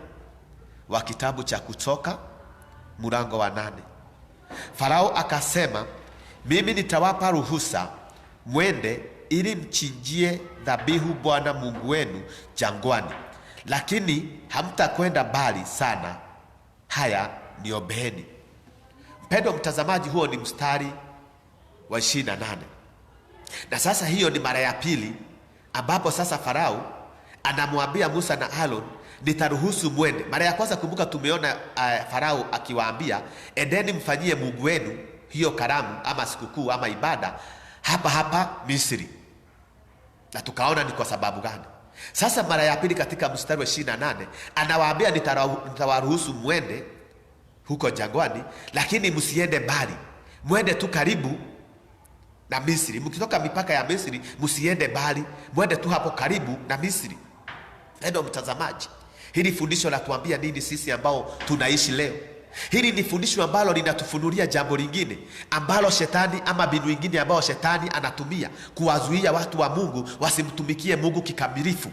wa kitabu cha Kutoka mlango wa 8. Farao akasema, mimi nitawapa ruhusa mwende ili mchinjie dhabihu Bwana Mungu wenu jangwani, lakini hamtakwenda mbali sana. Haya, niombeeni. Mpendwa mtazamaji, huo ni mstari wa 28. Na sasa hiyo ni mara ya pili ambapo sasa Farao anamwambia Musa na Aaron, nitaruhusu mwende. Mara ya kwanza, kumbuka, tumeona Farao akiwaambia, endeni mfanyie Mungu wenu hiyo karamu ama sikukuu ama ibada hapa Misri, na tukaona ni kwa sababu gani. Sasa mara ya pili katika mstari wa 28 anawaambia, nitawaruhusu mwende huko jangwani, lakini msiende mbali, mwende tu karibu na Misri. Mkitoka mipaka ya Misri, msiende mbali, mwende tu hapo karibu na Misri. Ndio mtazamaji, hili fundisho latuambia nini sisi ambao tunaishi leo? Hili ni fundisho ambalo linatufunulia jambo lingine ambalo shetani ama mbinu nyingine ambao shetani anatumia kuwazuia watu wa Mungu wasimtumikie Mungu kikamilifu.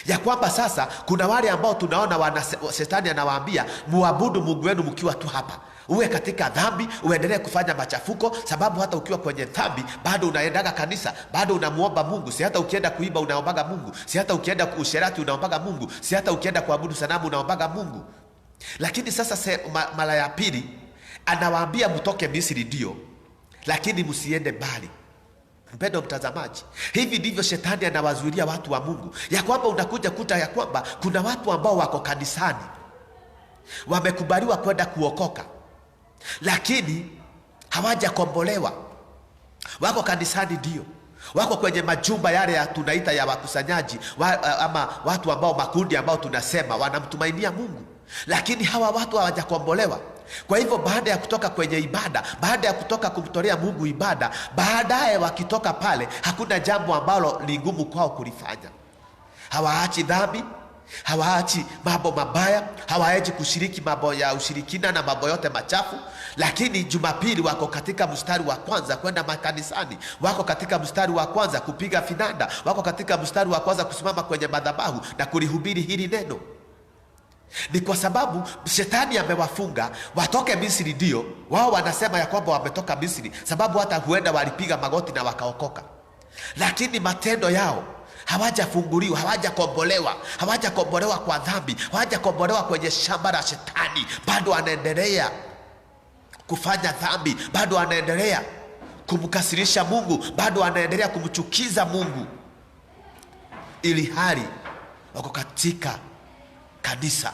Ya kwamba sasa kuna wale ambao tunaona shetani anawaambia, muabudu Mungu wenu mkiwa tu hapa. Uwe katika dhambi, uendelee kufanya machafuko, sababu hata ukiwa kwenye dhambi bado unaendaga kanisa, bado unamuomba Mungu. Si hata ukienda kuiba unaombaga Mungu, si hata ukienda usherati unaombaga Mungu, si hata ukienda kuabudu sanamu unaombaga Mungu. Lakini sasa mara ya pili anawaambia mtoke Misri ndio, lakini msiende mbali. Mpendwa mtazamaji, hivi ndivyo shetani anawazuilia watu wa Mungu, ya kwamba unakuja kuta ya kwamba kuna watu ambao wako kanisani, wamekubaliwa kwenda kuokoka, lakini hawajakombolewa. Wako kanisani ndio, wako kwenye majumba yale ya tunaita ya wakusanyaji ama watu ambao, makundi ambao tunasema wanamtumainia Mungu, lakini hawa watu hawajakombolewa. Kwa hivyo baada ya kutoka kwenye ibada, baada ya kutoka kumtolea Mungu ibada, baadaye wakitoka pale, hakuna jambo ambalo ni ngumu kwao kulifanya. Hawaachi dhambi, hawaachi mambo mabaya, hawaachi kushiriki mambo ya ushirikina na mambo yote machafu. Lakini Jumapili wako katika mstari wa kwanza kwenda makanisani, wako katika mstari wa kwanza kupiga finanda, wako katika mstari wa kwanza kusimama kwenye madhabahu na kulihubiri hili neno. Ni kwa sababu shetani amewafunga watoke Misri ndio. Wao wanasema ya kwamba wametoka Misri sababu hata huenda walipiga magoti na wakaokoka, lakini matendo yao hawajafunguliwa, hawajakombolewa kwa dhambi, hawajakombolewa kwenye shamba la shetani. Bado anaendelea kufanya dhambi, bado anaendelea kumkasirisha Mungu, bado anaendelea kumchukiza Mungu, ili hali wako katika kanisa,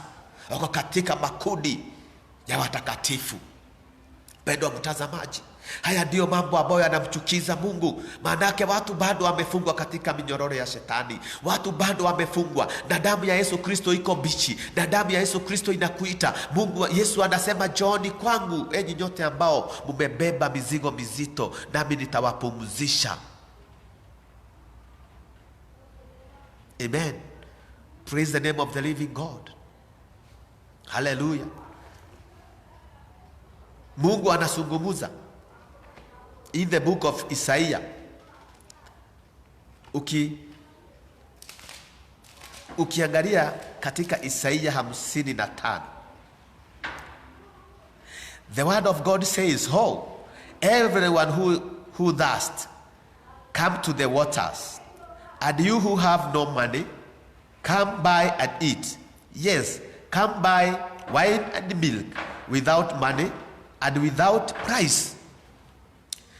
wako katika makundi ya watakatifu. Mpendwa mtazamaji, haya ndiyo mambo ambayo yanamchukiza Mungu. Maanake watu bado wamefungwa katika minyororo ya shetani, watu bado wamefungwa, na damu ya Yesu Kristo iko bichi, na damu ya Yesu Kristo inakuita. Mungu Yesu anasema, njooni kwangu enyi nyote ambao mmebeba mizigo mizito, nami nitawapumzisha. Amen. Praise the name of the living God. Hallelujah. Mungu anazungumza in the book of Isaiah. Ukiangalia katika Isaiah 55, the word of God says, "Ho, everyone who thirsts, come to the waters, and you who have no money, come buy and eat. Yes, come buy wine and milk without money and without price."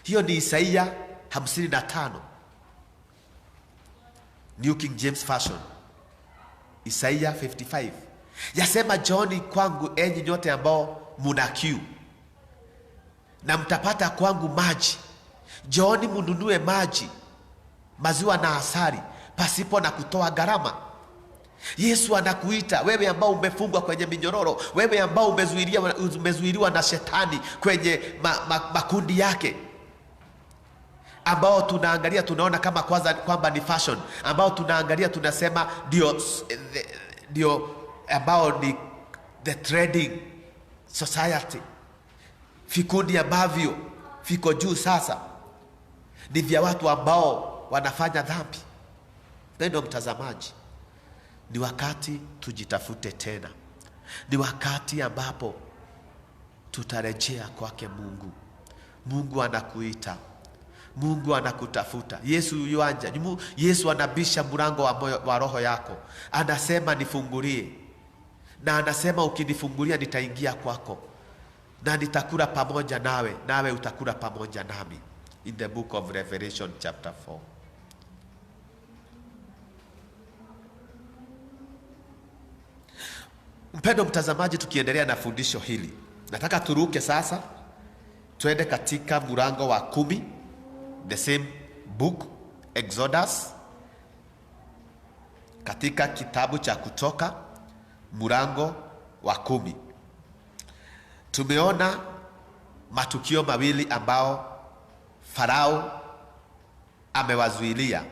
Hiyo ni Isaiah 55, New King James Version. Isaiah 55 yasema, njooni kwangu enyi nyote ambao muna kiu, na mtapata kwangu maji. Njooni mununue maji, maziwa na asali, pasipo na kutoa gharama. Yesu anakuita wewe ambao umefungwa kwenye minyororo, wewe ambao umezuiliwa na shetani kwenye makundi yake, ambao tunaangalia tunaona kama kwanza kwamba ni fashion, ambao tunaangalia tunasema ndio ambao ni the trading society, vikundi ambavyo viko juu sasa ni vya watu ambao wanafanya dhambi. Ndio mtazamaji, ni wakati tujitafute tena. Ni wakati ambapo tutarejea kwake Mungu. Mungu anakuita, Mungu anakutafuta. Yesu yuanja, Yesu anabisha mlango wa roho yako, anasema nifungulie, na anasema ukinifungulia nitaingia kwako na nitakula pamoja nawe, nawe utakula pamoja nami. In the book of Revelation chapter 4. Mpendo mtazamaji, tukiendelea na fundisho hili, nataka turuke sasa twende katika mlango wa 10, the same book Exodus, katika kitabu cha Kutoka mlango wa 10. Tumeona matukio mawili ambao Farao amewazuilia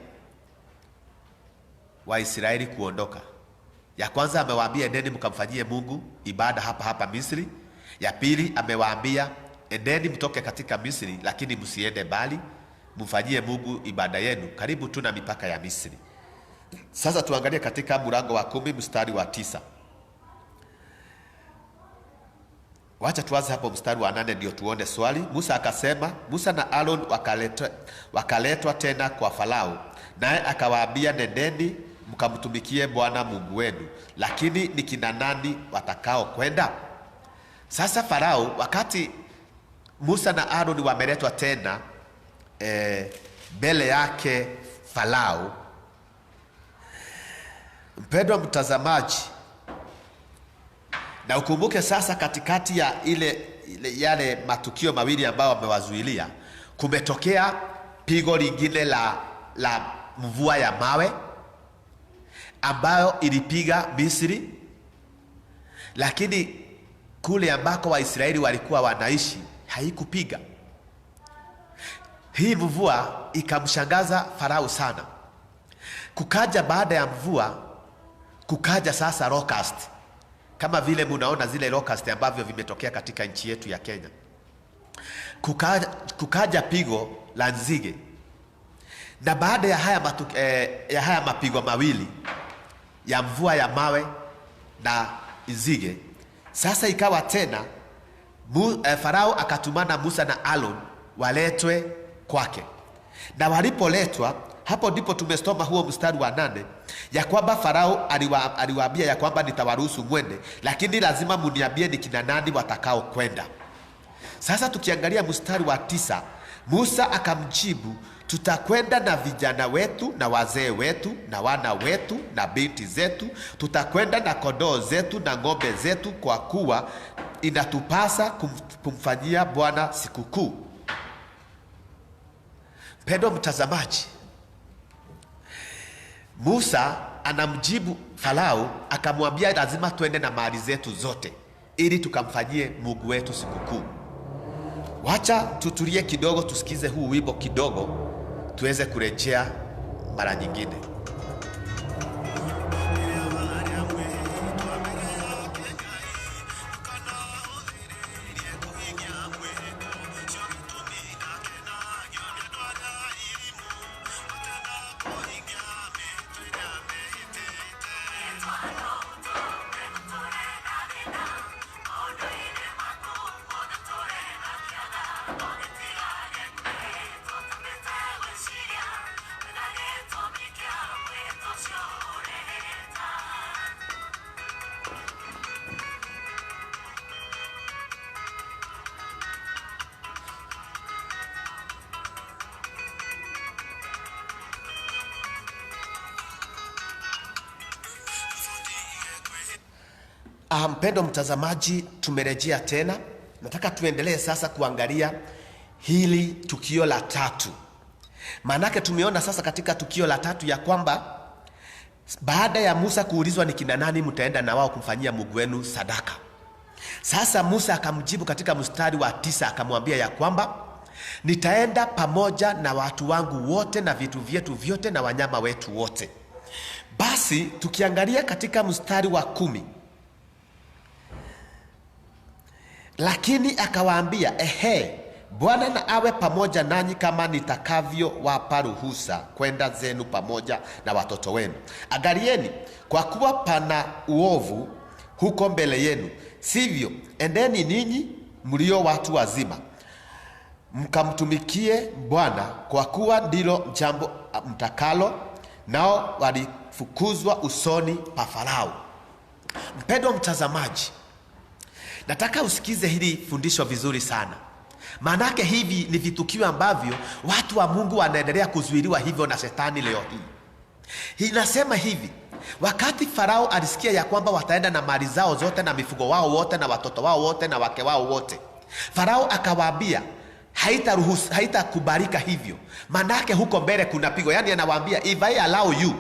Waisraeli kuondoka. Ya kwanza amewaambia endeni mkamfanyie Mungu ibada hapa Misri. Ya pili amewaambia endeni mtoke katika Misri, lakini msiende mbali, mfanyie Mungu ibada yenu karibu tu na mipaka ya Misri. Sasa tuangalie katika mlango wa 10 mstari wa 9. Wacha tuanze hapo mstari wa 8 ndio tuone swali. Musa akasema, Musa na Aaron wakaletwa tena kwa Farao, naye akawaambia nendeni mkamtumikie Bwana Mungu wenu, lakini ni kina nani watakao kwenda? Sasa Farao, wakati Musa na Aaron wameletwa tena mbele yake Farao, mpendwa mtazamaji, na ukumbuke sasa katikati ya yale matukio mawili ambao wamewazuilia, kumetokea pigo lingine la mvua ya mawe ambayo ilipiga Misri, lakini kule ambako Waisraeli walikuwa wanaishi haikupiga. Hii mvua ikamshangaza Farao sana. Kukaja baada ya mvua, kukaja sasa locust, kama vile munaona zile locust ambavyo vimetokea katika nchi yetu ya Kenya. Kukaja pigo la nzige, na baada ya haya mapigo mawili ya mvua ya mawe na nzige, sasa ikawa tena Farao akatumana Musa na Aaron waletwe kwake. Na walipoletwa, hapo ndipo tumesoma huo mstari wa 8 ya kwamba Farao aliwaambia ya kwamba nitawaruhusu mwende, lakini lazima muniambie ni kina nani watakao kwenda. Sasa tukiangalia mstari wa 9, Musa akamjibu, tutakwenda na vijana wetu na wazee wetu na wana wetu na binti zetu, tutakwenda na kondoo zetu na ng'ombe zetu, kwa kuwa inatupasa kumfanyia Bwana sikukuu. Mpendwa mtazamaji, Musa anamjibu Farao akamwambia lazima tuende na mali zetu zote ili tukamfanyie Mungu wetu sikukuu. Wacha tutulie kidogo, tusikize huu wimbo kidogo, tuweze kurejea mara nyingine. Mpendo mtazamaji, tumerejea tena. Nataka tuendelee sasa kuangalia hili tukio la tatu. Maanake tumeona sasa katika tukio la tatu ya kwamba baada ya Musa kuulizwa ni kina nani mtaenda na wao kumfanyia Mungu wenu sadaka. Sasa Musa akamjibu katika mstari wa 9 akamwambia ya kwamba nitaenda pamoja na watu wangu wote na vitu vyetu vyote na wanyama wetu wote. Basi tukiangalia katika mstari wa 10, lakini akawaambia, Bwana na awe pamoja nanyi kama nitakavyo wapa ruhusa kwenda zenu pamoja na watoto wenu. Angalieni, kwa kuwa pana uovu huko mbele yenu, sivyo endeni ninyi mlio watu wazima mkamtumikie Bwana, kwa kuwa ndilo jambo mtakalo. Nao walifukuzwa usoni pa Farao. Mpendwa mtazamaji, nataka usikize hili fundisho vizuri sana. Maanake hivi ni vitukio ambavyo watu wa Mungu wanaendelea kuzuiliwa hivyo na shetani leo hii. Inasema hivi, wakati Farao alisikia ya kwamba wataenda na mali zao zote na mifugo wao wote na watoto wao wote na wake wao wote, Farao akawaambia haitakubalika hivyo. Maanake huko mbele kuna pigo. Yaani anawaambia, if I allow you,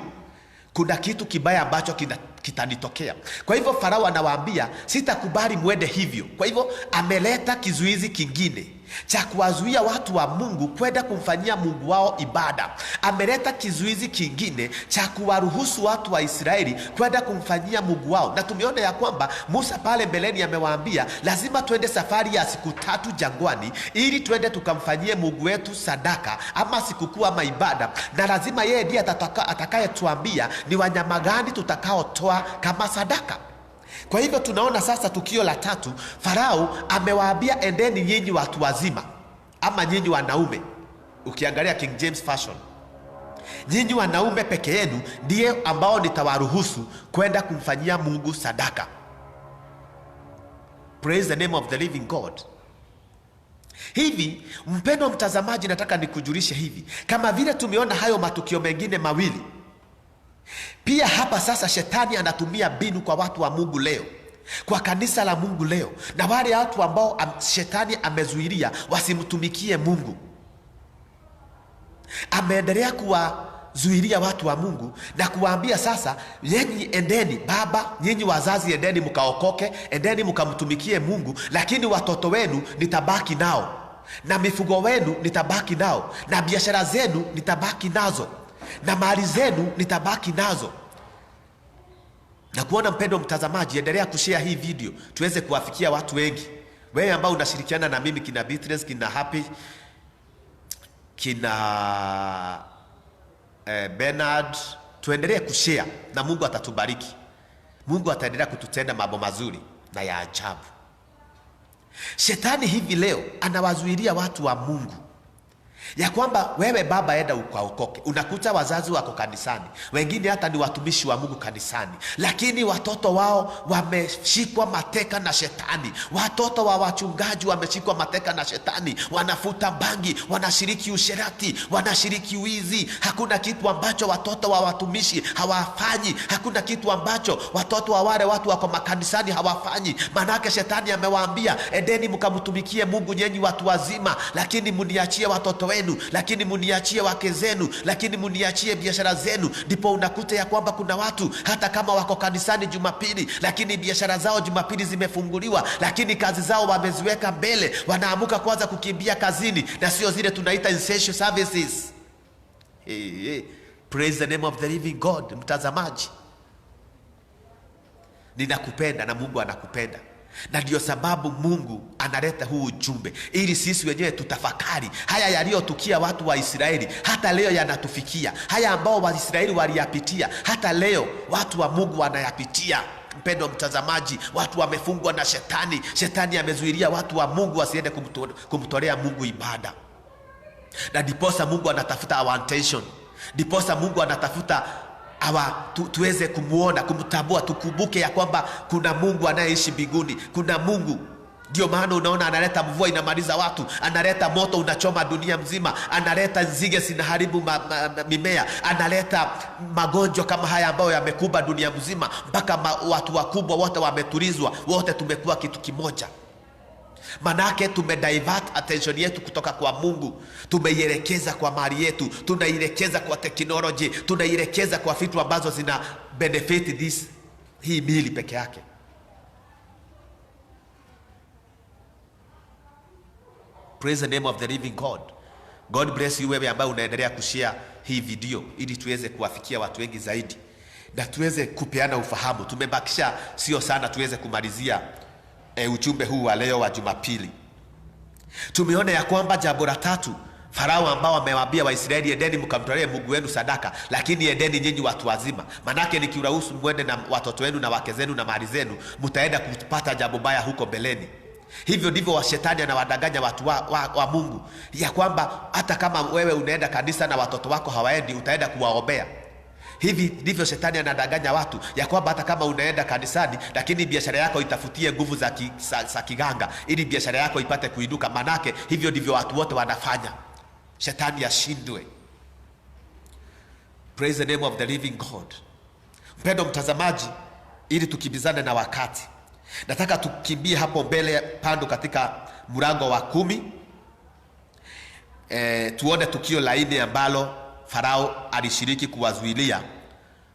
kuna kitu kibaya ambacho kitanitokea. Kwa hivyo Farao anawaambia sitakubali mwende hivyo. Kwa hivyo ameleta kizuizi kingine cha kuwazuia watu wa Mungu kwenda kumfanyia Mungu wao ibada. Ameleta kizuizi kingine cha kuwaruhusu watu wa Israeli kwenda kumfanyia Mungu wao. Na tumeona ya kwamba Musa pale mbeleni amewaambia lazima tuende safari ya siku 3 jangwani ili tuende tukamfanyie Mungu wetu sadaka ama sikukuu ama ibada, na lazima yeye ndiye atakayetuambia ni wanyama gani tutakaotoa kama sadaka. Kwa hivyo tunaona sasa tukio la 3, Farao amewaambia endeni nyinyi watu wazima ama nyinyi wanaume. Ukiangalia King James Version, nyinyi wanaume peke yenu ndiye ambao nitawaruhusu kwenda kumfanyia Mungu sadaka. Praise the name of the living God. Hivi mpendwa mtazamaji, nataka nikujulishe hivi, kama vile tumeona hayo matukio mengine mawili, pia hapa sasa shetani anatumia mbinu kwa watu wa Mungu leo, kwa kanisa la Mungu leo, na wale watu ambao shetani amezuilia wasimtumikie Mungu. Ameendelea kuwazuilia watu wa Mungu na kuwaambia sasa, nyinyi endeni, baba, nyinyi wazazi endeni mkaokoke, endeni mkamtumikie Mungu, lakini watoto wenu nitabaki nao, na mifugo wenu nitabaki nao, na biashara zenu nitabaki nazo, na mali zenu nitabaki nazo. Na kuona mpendo mtazamaji, endelea kushare hii video tuweze kuwafikia watu wengi. Wewe ambao unashirikiana na mimi, kina Beatrice, kina Happy, kina Bernard, tuendelee kushare na Mungu atatubariki. Mungu ataendelea kututenda mambo mazuri na ya ajabu. Shetani hivi leo anawazuilia watu wa Mungu ya kwamba wewe baba enda ukaokoke. Unakuta wazazi wako kanisani, wengine hata ni watumishi wa Mungu kanisani, lakini watoto wao wameshikwa mateka na shetani. Watoto wa wachungaji wameshikwa mateka na shetani, wanafuta bangi, wanashiriki usherati, wanashiriki wizi. Hakuna kitu ambacho watoto wa watumishi hawafanyi, hakuna kitu ambacho watoto wa wale watu wako makanisani hawafanyi. Manake shetani amewaambia endeni mkamtumikie Mungu nyenyi watu wazima, lakini muniachie watoto wenu, lakini muniachie wake zenu, lakini muniachie biashara zenu. Ndipo unakuta ya kwamba kuna watu hata kama wako kanisani Jumapili, lakini biashara zao Jumapili zimefunguliwa, lakini kazi zao wameziweka mbele. Wanaamuka kwanza kukimbia kazini, na sio zile tunaita essential services. Praise the name of the living God. Mtazamaji, ninakupenda na Mungu anakupenda, na ndio sababu Mungu analeta huu ujumbe ili sisi wenyewe tutafakari haya yaliyotukia watu wa Israeli, hata leo yanatufikia. Haya ambao Waisraeli waliyapitia, hata leo watu wa Mungu wanayapitia. Mpendo mtazamaji, watu wamefungwa na shetani. Shetani amezuilia watu wa Mungu wasiende kumtolea Mungu ibada, na diposa Mungu anatafuta our attention. Diposa Mungu anatafuta tuweze kumuona, kumtambua, tukumbuke ya kwamba kuna Mungu anayeishi mbinguni. Kuna Mungu. Ndio maana unaona analeta mvua inamaliza watu, analeta moto unachoma dunia mzima, analeta nzige zinaharibu mimea, analeta magonjwa kama haya ambayo yamekuba dunia mzima, mpaka watu wakubwa wote wametulizwa, wote tumekuwa kitu kimoja. Manake tumedivert attention yetu kutoka kwa Mungu, tumeielekeza kwa mali yetu, tunaielekeza kwa technology, tunaielekeza kwa vitu ambazo zina benefit hii mili peke yake. Praise the name of the living God. God bless you wewe ambaye unaendelea kushare hii video ili tuweze kuwafikia watu wengi zaidi na tuweze kupeana ufahamu. Tumebakisha sio sana tuweze kumalizia ujumbe huu wa leo wa Jumapili. Tumeona ya kwamba jambo la tatu, Farao ambao amewaambia Waisraeli, endeni mkamtolee Mungu wenu sadaka, lakini endeni nyinyi watu wazima. Manake nikiruhusu mwende na watoto wenu na wake zenu na mali zenu, mtaenda kupata jambo baya huko mbeleni. Hivyo ndivyo wa shetani anawadanganya watu wa Mungu, ya kwamba hata kama wewe unaenda kanisa na watoto wako hawaendi, utaenda kuwaombea. Hivi ndivyo shetani anadanganya watu, ya kwamba hata kama unaenda kanisani, lakini biashara yako itafutie nguvu za kiganga ili biashara yako ipate kuinuka. Manake hivyo ndivyo watu wote wanafanya, shetani ashindwe. Praise the name of the living God. Mpendo mtazamaji, ili tukibizane na wakati, nataka tukimbie hapo mbele pando katika mlango wa 10. Tuone tukio la 4 ambalo Farao alishiriki kuwazuilia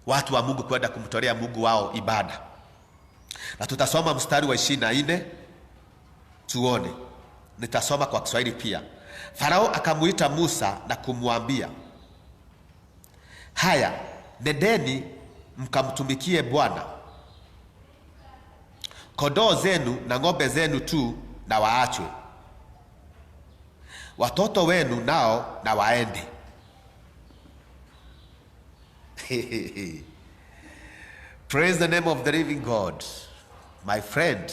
watu wa Mungu kwenda kumtolea Mungu wao ibada. Na tutasoma mstari wa 24 tuone. Nitasoma kwa Kiswahili pia. Farao akamuita Musa na kumwambia, haya, nendeni mkamtumikie Bwana. Kondoo zenu na ng'ombe zenu tu na waachwe, watoto wenu nao na waende. Praise the name of the living God. My friend,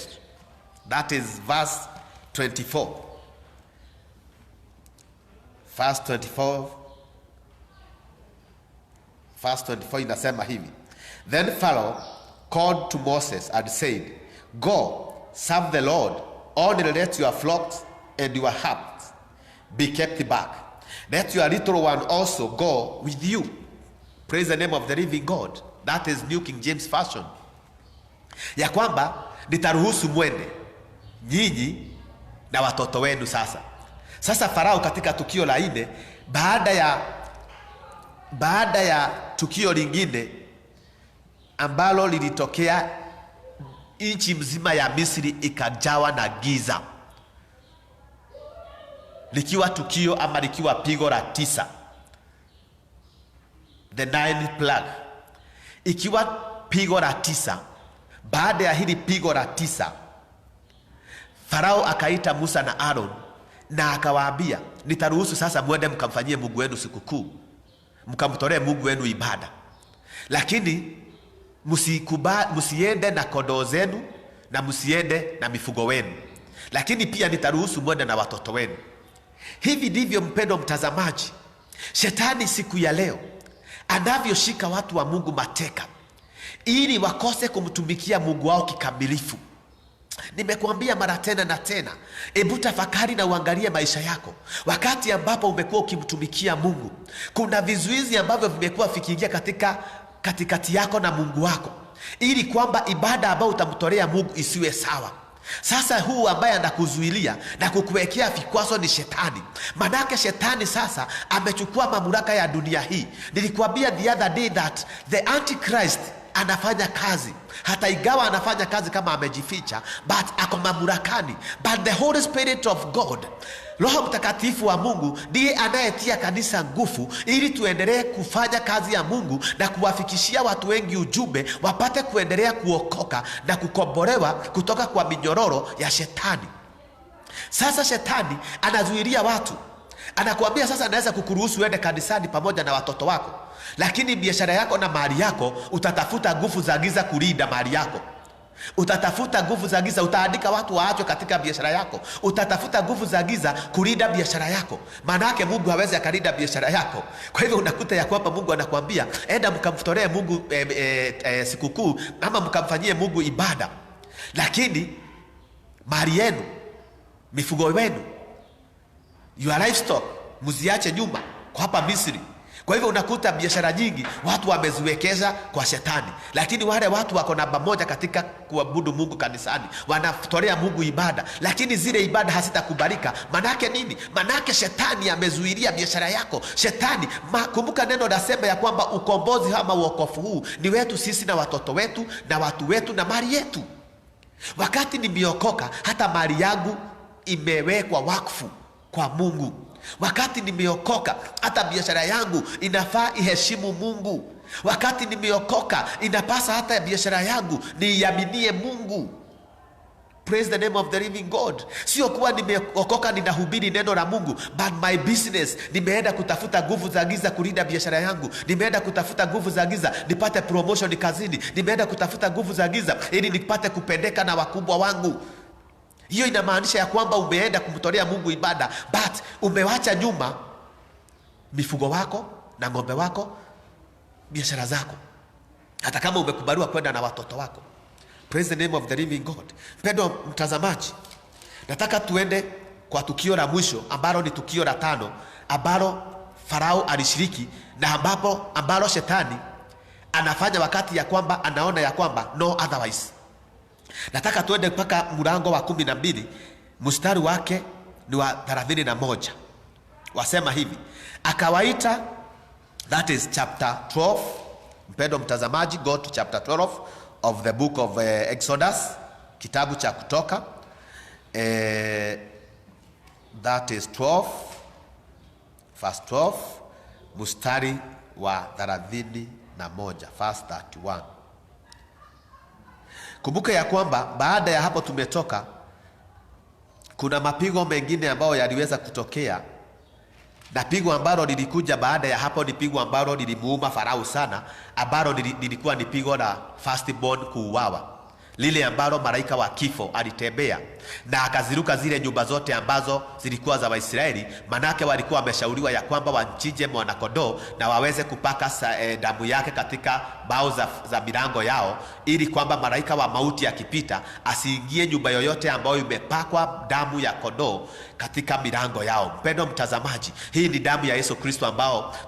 that is verse 24. Verse 24 inasema hivi. Then Pharaoh called to Moses and said, go, serve the Lord, only let your flocks and your herds be kept back. Let your little one also go with you. Praise the name of the living God. That is New King James Version. Ya kwamba nitaruhusu mwende nyinyi na watoto wenu. Sasa Farao katika tukio la 4, baada ya tukio lingine ambalo lilitokea, nchi mzima ya Misri ikajawa na giza, likiwa tukio ama likiwa pigo la 9, the 9th plague, ikiwa pigo la 9. Baada ya hili pigo la 9, Farao akaita Musa na Aaron na akawaambia, nitaruhusu sasa mwende mkamfanyie Mungu wenu sikukuu, mkamtolee Mungu wenu ibada, lakini msiende na kondoo zenu na msiende na mifugo wenu, lakini pia nitaruhusu mwende na watoto wenu. Hivi ndivyo, mpendo mtazamaji, shetani siku ya leo anavyoshika watu wa Mungu mateka ili wakose kumtumikia Mungu wao kikamilifu. Nimekuambia mara tena na tena, hebu tafakari na uangalie maisha yako. Wakati ambapo umekuwa ukimtumikia Mungu, kuna vizuizi ambavyo vimekuwa vikiingia katikati yako na Mungu wako, ili kwamba ibada ambayo utamtolea Mungu isiwe sawa. Sasa huu ambaye anakuzuilia na kukuwekea vikwazo ni shetani. Manake shetani sasa amechukua mamlaka ya dunia hii. Nilikuambia the other day that the Antichrist anafanya kazi, hata igawa anafanya kazi kama amejificha, but ako mamlakani. But the Holy Spirit of God, Roho Mtakatifu wa Mungu, ndiye anayetia kanisa nguvu ili tuendelee kufanya kazi ya Mungu na kuwafikishia watu wengi ujumbe, wapate kuendelea kuokoka na kukombolewa kutoka kwa minyororo ya shetani. Sasa shetani anazuilia watu, anakuambia sasa anaweza kukuruhusu uende kanisani pamoja na watoto wako, lakini biashara yako na mali yako utatafuta nguvu za giza kulinda mali yako. Utatafuta nguvu za giza, utaandika watu waachwe katika biashara yako. Utatafuta nguvu za giza kulinda biashara yako. Maana yake Mungu hawezi akalinda biashara yako. Kwa hivyo unakuta ya kwamba Mungu anakuambia enda mkamtolee Mungu sikukuu ama mkamfanyie Mungu ibada, lakini mali yenu, mifugo wenu, your livestock mziache nyuma kwa hapa Misri, Kwa hivyo unakuta biashara nyingi watu wameziwekeza kwa shetani, lakini wale watu wako namba moja katika kuabudu Mungu kanisani, wanatolea Mungu ibada, lakini zile ibada hazitakubalika. Manake nini? Manake shetani amezuilia biashara yako. Shetani, kumbuka neno nasema ya kwamba ukombozi ama uokofu huu ni wetu sisi na watoto wetu na watu wetu na mali yetu. Wakati nimeokoka, hata mali yangu imewekwa wakfu kwa Mungu. Wakati nimeokoka, hata biashara yangu inafaa iheshimu Mungu. Wakati nimeokoka, inapasa hata biashara yangu niiaminie Mungu. Praise the name of the living God. Sio kuwa nimeokoka ninahubiri neno la Mungu, but my business, nimeenda kutafuta nguvu za giza kulinda biashara yangu. Nimeenda kutafuta nguvu za giza nipate promotion kazini. Nimeenda kutafuta nguvu za giza ili nipate kupendeka na wakubwa wangu. Hiyo inamaanisha ya kwamba umeenda kumtolea Mungu ibada, but umewacha nyuma mifugo wako na ng'ombe wako, biashara zako, hata kama umekubaliwa kwenda na watoto wako. Praise the name of the living God. Mpendwa mtazamaji, nataka tuende kwa tukio la mwisho ambalo ni tukio la 5 ambalo Farao alishiriki na ambalo shetani anafanya wakati ya kwamba anaona ya kwamba no otherwise. Nataka tuende mpaka mlango wa 12, mstari wake ni wa 31. Wasema hivi: akawaita, that is chapter 12. Mpendwa mtazamaji, go to chapter 12 of the book of Exodus, kitabu cha Kutoka. That is 12 verse 12, mstari wa 31, verse 31. Kumbuka ya kwamba baada ya hapo tumetoka, kuna mapigo mengine ambayo yaliweza kutokea, na pigo ambalo lilikuja baada ya hapo ni pigo ambalo lilimuuma Farao sana, ambalo lilikuwa ni pigo la firstborn kuuawa, lile ambalo malaika wa kifo alitembea na akaziruka zile nyumba zote ambazo zilikuwa za Waisraeli. Manake walikuwa wameshauriwa ya kwamba wanchinje mwanakondoo na waweze kupaka damu yake katika bao za milango yao, ili kwamba malaika wa mauti akipita asiingie nyumba yoyote ambayo imepakwa damu ya kondoo katika milango yao. Mpendwa mtazamaji, hii ni damu ya Yesu Kristo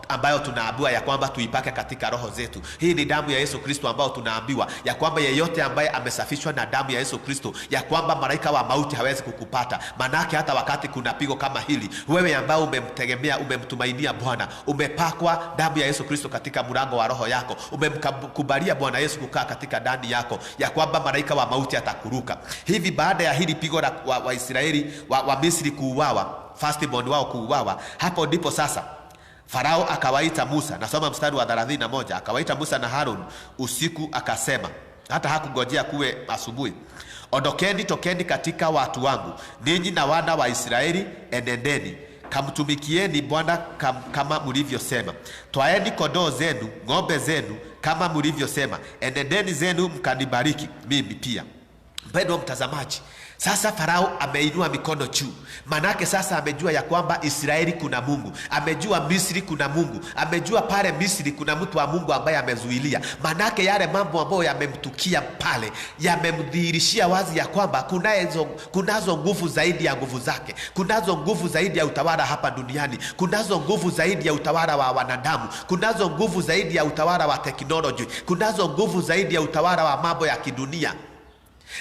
ambayo tunaambiwa ya kwamba tuipake katika roho zetu. Hii ni damu ya Yesu Kristo ambayo tunaambiwa ya kwamba yeyote ambaye amesafishwa na damu ya Yesu Kristo, ya kwamba malaika wa mauti hawezi kukupata. Manake hata wakati kuna pigo kama hili, wewe ambao umemtegemea, umemtumainia Bwana, umepakwa damu ya Yesu Kristo katika mlango wa roho yako, umemkubalia Bwana Yesu kukaa katika ndani yako, ya kwamba malaika wa mauti atakuruka. Hivi baada ya hili pigo la Waisraeli wa Misri kuuawa, firstborn wao kuuawa, hapo ndipo sasa Farao akawaita Musa. Nasoma mstari wa 31. Akawaita Musa na Harun usiku, akasema, hata hakungojea kuwe asubuhi: ondokeni, tokeni katika watu wangu, ninyi na wana wa Israeli, enendeni kamtumikieni Bwana kama mlivyosema. Twaeni kondoo zenu, ng'ombe zenu kama mlivyosema, enendeni zenu mkanibariki mimi pia. Mpendwa mtazamaji, sasa Farao ameinua mikono juu. Manake sasa amejua ya kwamba Israeli kuna Mungu, amejua Misri kuna Mungu, amejua pale Misri kuna mtu wa Mungu ambaye amezuilia. Manake yale mambo ambayo yamemtukia pale yamemdhihirishia wazi ya kwamba kunazo nguvu zaidi ya nguvu zake, kunazo nguvu zaidi ya utawala hapa duniani, kunazo nguvu zaidi ya utawala wa wanadamu, kunazo nguvu zaidi ya utawala wa teknolojia, kunazo nguvu zaidi ya utawala wa mambo ya kidunia.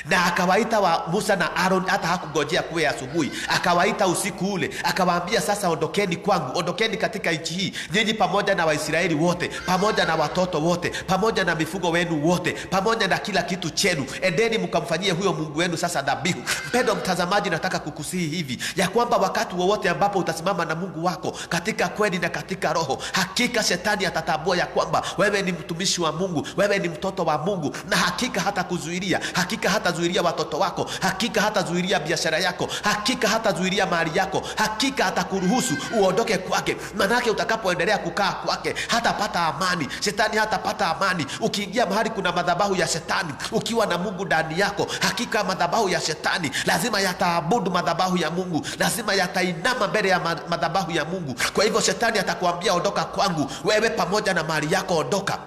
Na akawaita wa Musa na Aaron, hata hakungojea kuwe asubuhi, akawaita usiku ule, akawaambia, sasa ondokeni kwangu, ondokeni katika nchi hii, nyinyi pamoja na Waisraeli wote, pamoja na watoto wote, pamoja na mifugo wenu wote, pamoja na kila kitu chenu, endeni mkamfanyie huyo Mungu wenu sasa dhabihu. Mpendwa mtazamaji, nataka kukusihi hivi ya kwamba wakati wowote ambapo utasimama na Mungu wako katika kweli na katika roho, hakika shetani atatambua ya kwamba wewe ni mtumishi wa Mungu, wewe ni mtoto wa Mungu, na hakika hata kuzuilia, hakika hatazuilia watoto wako, hakika hatazuilia biashara yako, hakika hatazuilia mali yako, hakika hatakuruhusu uondoke kwake. Manake utakapoendelea kukaa kwake hatapata amani, shetani hatapata amani. Ukiingia mahali kuna madhabahu ya shetani, ukiwa na Mungu ndani yako, hakika madhabahu ya shetani lazima yataabudu madhabahu ya Mungu, lazima yatainama mbele ya madhabahu ya Mungu. Kwa hivyo shetani atakwambia, ondoka kwangu, wewe pamoja na mali yako ondoka.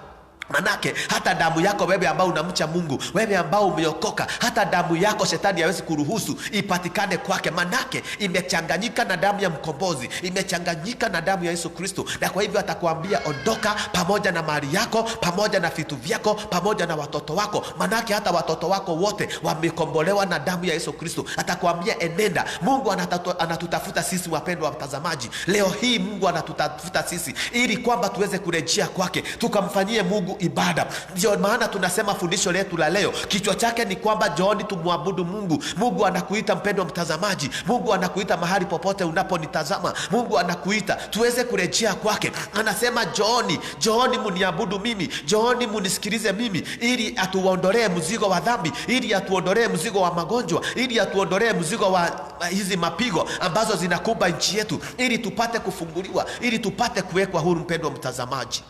Manake hata damu yako wewe ambao unamcha Mungu, wewe ambao umeokoka, hata damu yako shetani hawezi kuruhusu ipatikane kwake, manake imechanganyika na damu ya mkombozi, imechanganyika na damu ya Yesu Kristo. Na kwa hivyo atakwambia ondoka, pamoja na mali yako, pamoja na vitu vyako, pamoja na watoto wako, manake hata watoto wako wote wamekombolewa na damu ya Yesu Kristo. Atakwambia enenda. Mungu anatutafuta sisi, wapendwa watazamaji. Leo hii Mungu anatutafuta sisi ili kwamba tuweze kurejea kwake, tukamfanyie Mungu ibada. Ndio maana tunasema fundisho letu la leo kichwa chake ni kwamba jooni tumwabudu Mungu. Mungu anakuita mpendwa mtazamaji, Mungu anakuita mahali popote unaponitazama, Mungu anakuita tuweze kurejea kwake. Anasema jooni muniabudu mimi, jooni munisikilize mimi, ili atuondolee mzigo wa dhambi, ili atuondolee mzigo wa magonjwa, ili atuondolee mzigo wa hizi mapigo ambazo zinakumba nchi yetu, ili tupate kufunguliwa, ili tupate kuwekwa huru. Mpendwa mtazamaji,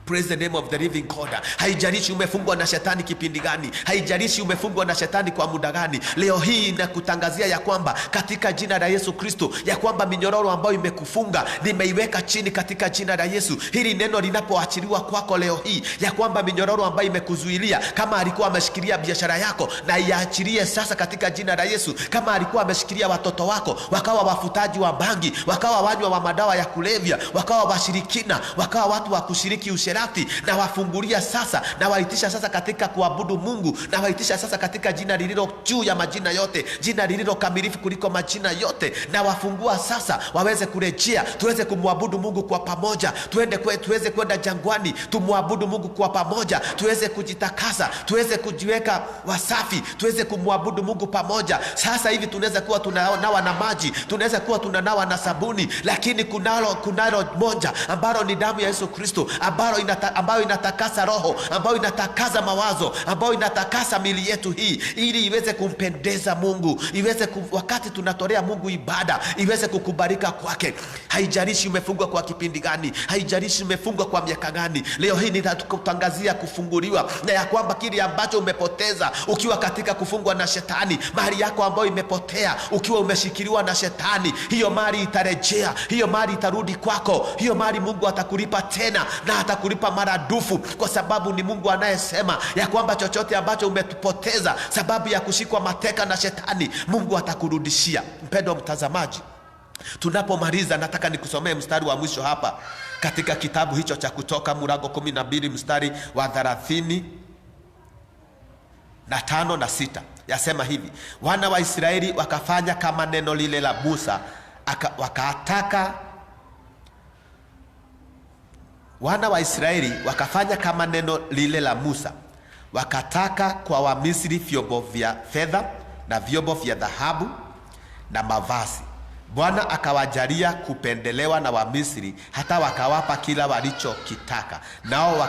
praise the name of the living God. Haijalishi umefungwa na shetani kipindi gani, haijalishi umefungwa na shetani kwa muda gani, leo hii nakutangazia ya kwamba katika jina la Yesu Kristo, ya kwamba minyororo ambayo imekufunga nimeiweka chini katika jina la Yesu. Hili neno linapoachiliwa kwako leo hii, ya kwamba minyororo ambayo imekuzuilia, kama alikuwa ameshikilia biashara yako, na iachilie sasa katika jina la Yesu. Kama alikuwa ameshikilia watoto wako wakawa wafutaji wa bangi, wakawa wanywa wa madawa ya kulevya, wakawa washirikina, wakawa watu wa kushiriki usherati, na wafungulia sasa, na waitisha sasa katika kuabudu Mungu, na waitisha sasa katika jina lililo juu ya majina yote, jina lililo kamilifu kuliko majina yote, na wafungua sasa waweze kurejea, tuweze kumwabudu Mungu kwa pamoja. Tuweze kwenda jangwani tumwabudu Mungu kwa pamoja, tuweze kujitakasa, tuweze kujiweka wasafi, tuweze kumwabudu Mungu pamoja. Sasa hivi tunaweza kuwa tunanawa na maji, tunaweza kuwa tunanawa na sabuni, lakini kunalo moja ambalo ni damu ya Yesu Kristo, ambayo inatakasa roho, ambayo inatakasa mawazo, ambayo inatakasa mili yetu hii, ili iweze kumpendeza Mungu, wakati tunatolea Mungu ibada, iweze kukubalika kwake. Haijalishi umefungwa kwa kipindi gani, haijalishi umefungwa kwa miaka gani, leo hii nitakutangazia kufunguliwa, na ya kwamba kile ambacho umepoteza ukiwa katika kufungwa na shetani, mali yako ambayo imepotea ukiwa umeshikiliwa na shetani, hiyo mali itarejea, hiyo mali itarudi kwako, hiyo mali Mungu atakulipa tena, na atakulipa maradufu, kwa sababu ni Mungu anayesema ya kwamba chochote ambacho umepoteza sababu ya kushikwa mateka na shetani, Mungu atakurudishia. Mpendwa mtazamaji, tunapomaliza nataka nikusomee mstari wa mwisho hapa katika kitabu hicho cha Kutoka mlango 12 mstari wa 35 na 6. Yasema hivi: wana wa Israeli wakafanya kama neno lile la Musa, wana wa Israeli wakafanya kama neno lile la Musa, wakataka kwa Wamisri vyombo vya fedha na vyombo vya dhahabu na mavazi. Bwana akawajalia kupendelewa na Wamisri, hata wakawapa kila walichokitaka, nao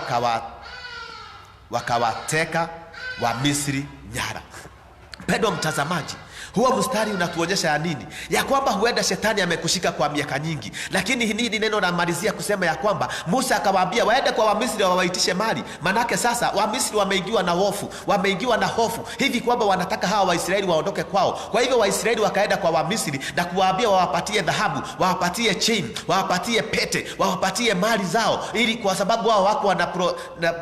wakawateka Wamisri nyara. Mpendwa mtazamaji, huo mstari unatuonyesha ya nini? Ya kwamba huenda shetani amekushika kwa miaka nyingi, lakini hili neno namalizia kusema ya kwamba Musa akawaambia waende kwa Wamisri wawaitishe mali. Manake sasa Wamisri wameingiwa na hofu hivi kwamba wanataka hawa Waisraeli waondoke kwao. Kwa hivyo Waisraeli wakaenda kwa Wamisri na kuwaambia wawapatie dhahabu, wawapatie chain, wawapatie pete, wawapatie mali zao, ili kwa sababu wao wako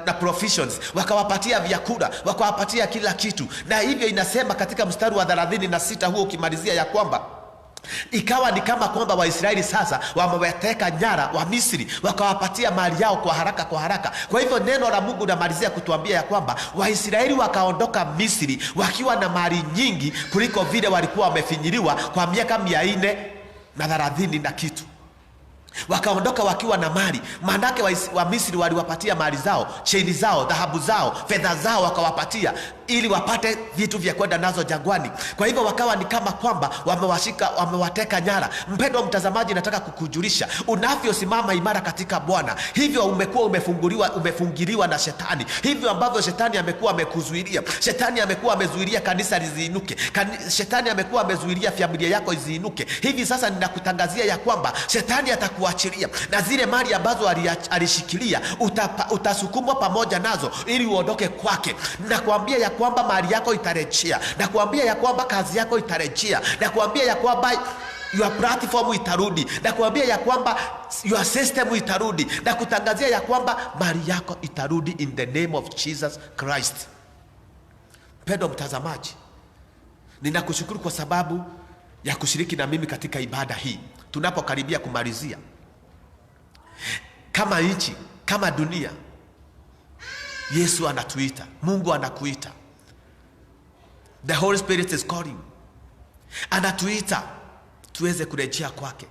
na provisions, wakawapatia vyakula, wakawapatia kila kitu. Na hivyo inasema katika mstari wa 36 huo ukimalizia ya kwamba ikawa ni kama kwamba Waisraeli sasa wamewateka nyara wa Misri, wakawapatia mali yao kwa haraka. Kwa hivyo neno la Mungu linamalizia kutuambia ya kwamba Waisraeli wakaondoka Misri wakiwa na mali nyingi kuliko vile walikuwa wamefinyiliwa kwa miaka 430 na kitu. Wakaondoka wakiwa na mali, maanake wa Misri waliwapatia mali zao, cheni zao, dhahabu zao, fedha zao wakawapatia, ili wapate vitu vya kwenda nazo jangwani. Kwa hivyo wakawa ni kama kwamba wamewateka nyara. Mpendwa mtazamaji, nataka kukujulisha, unavyosimama imara katika Bwana, hivyo umekuwa umefungiliwa na shetani, hivyo ambavyo shetani amekuwa amekuzuilia. Shetani amekuwa amezuilia kanisa liziinuke, shetani amekuwa amezuilia familia yako iziinuke. Hivi sasa ninakutangazia ya kwamba shetani atakuachilia, na zile mali ambazo alishikilia utasukumwa pamoja nazo ili uondoke kwake. Nakwambia ya kwamba mali yako itarejea, nakwambia ya kwamba kazi yako itarejea, nakwambia ya kwamba your platform itarudi, na kuambia ya kwamba your system itarudi, na kutangazia ya kwamba mali yako itarudi in the name of Jesus Christ. Mpendwa mtazamaji, ninakushukuru kwa sababu ya kushiriki na mimi katika ibada hii. Tunapokaribia kumalizia, kama nchi, kama dunia, Yesu anatuita, Mungu anakuita. The Holy Spirit is calling. Anatuita tuweze kurejea kwake.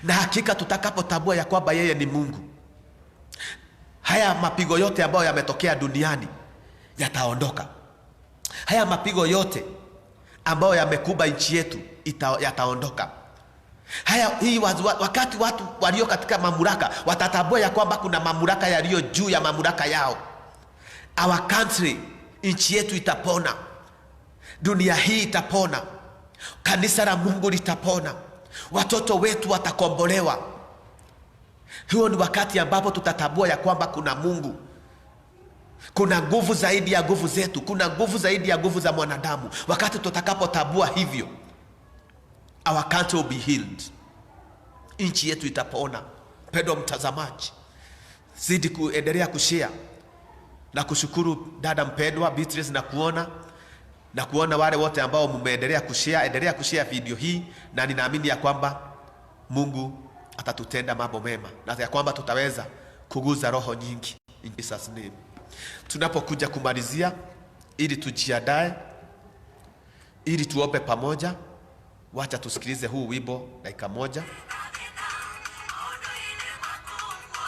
Na hakika tutakapotambua ya kwamba yeye ni Mungu, haya mapigo yote ambayo yametokea duniani yataondoka. Haya mapigo yote ambayo yamekuba nchi yetu yataondoka. Wakati watu walio katika mamlaka watatambua ya kwamba kuna mamlaka yaliyo juu ya mamlaka yao, our country, nchi yetu itapona. Dunia hii itapona. Kanisa la Mungu litapona. Watoto wetu watakombolewa. Huo ni wakati ambapo tutatambua ya kwamba kuna Mungu. Kuna nguvu zaidi ya nguvu zetu. Kuna nguvu zaidi ya nguvu za mwanadamu. Wakati tutakapotambua hivyo, our country will be healed. Nchi yetu itapona. Mpendwa mtazamaji, zidi kuendelea kushare na kushukuru dada mpendwa Beatrice, na kuona wale wote ambao mmeendelea kushare. Endelea kushare video hii, na ninaamini ya kwamba Mungu atatutenda mambo mema, na ya kwamba tutaweza kuguza roho nyingi in Jesus name. Tunapokuja kumalizia, ili tujiandae, ili tuombe pamoja, wacha tusikilize huu wimbo dakika moja.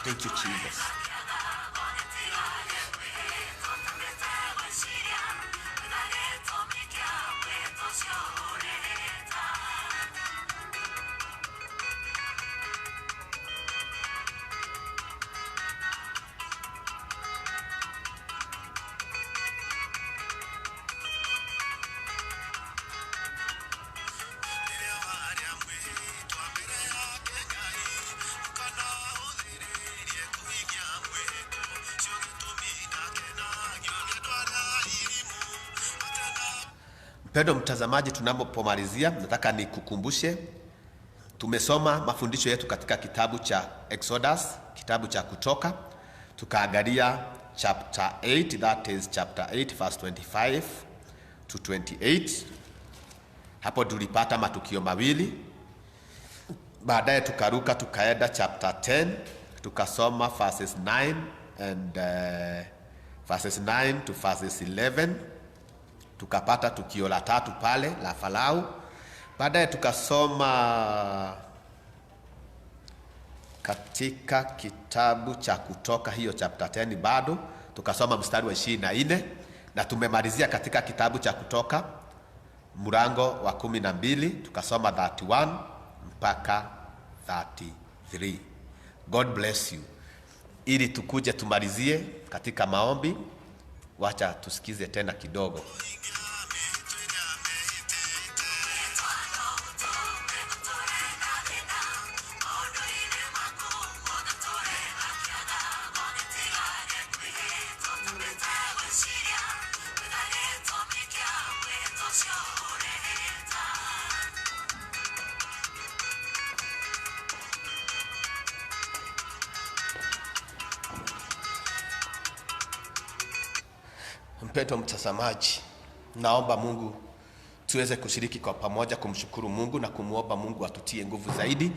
Thank you Jesus. Mpendwa mtazamaji, tunapomalizia nataka nikukumbushe, tumesoma mafundisho yetu katika kitabu cha Exodus, kitabu cha Kutoka. Tukaangalia chapter 8, that is chapter 8 verse 25 to 28. Hapo tulipata matukio mawili. Baadaye tukaruka tukaenda chapter 10, tukasoma verses 9 to verses 11. Tukapata tukio la tatu pale la Farao. Baadaye tukasoma katika kitabu cha Kutoka, hiyo chapter 10 bado tukasoma mstari wa 24, na tumemalizia katika kitabu cha Kutoka mlango wa 12 tukasoma 31 mpaka 33. God bless you. Ili tukuje tumalizie katika maombi, wacha tusikize tena kidogo. Mpendwa mtazamaji, naomba Mungu tuweze kushiriki kwa pamoja kumshukuru Mungu na kumuomba Mungu atutie nguvu zaidi,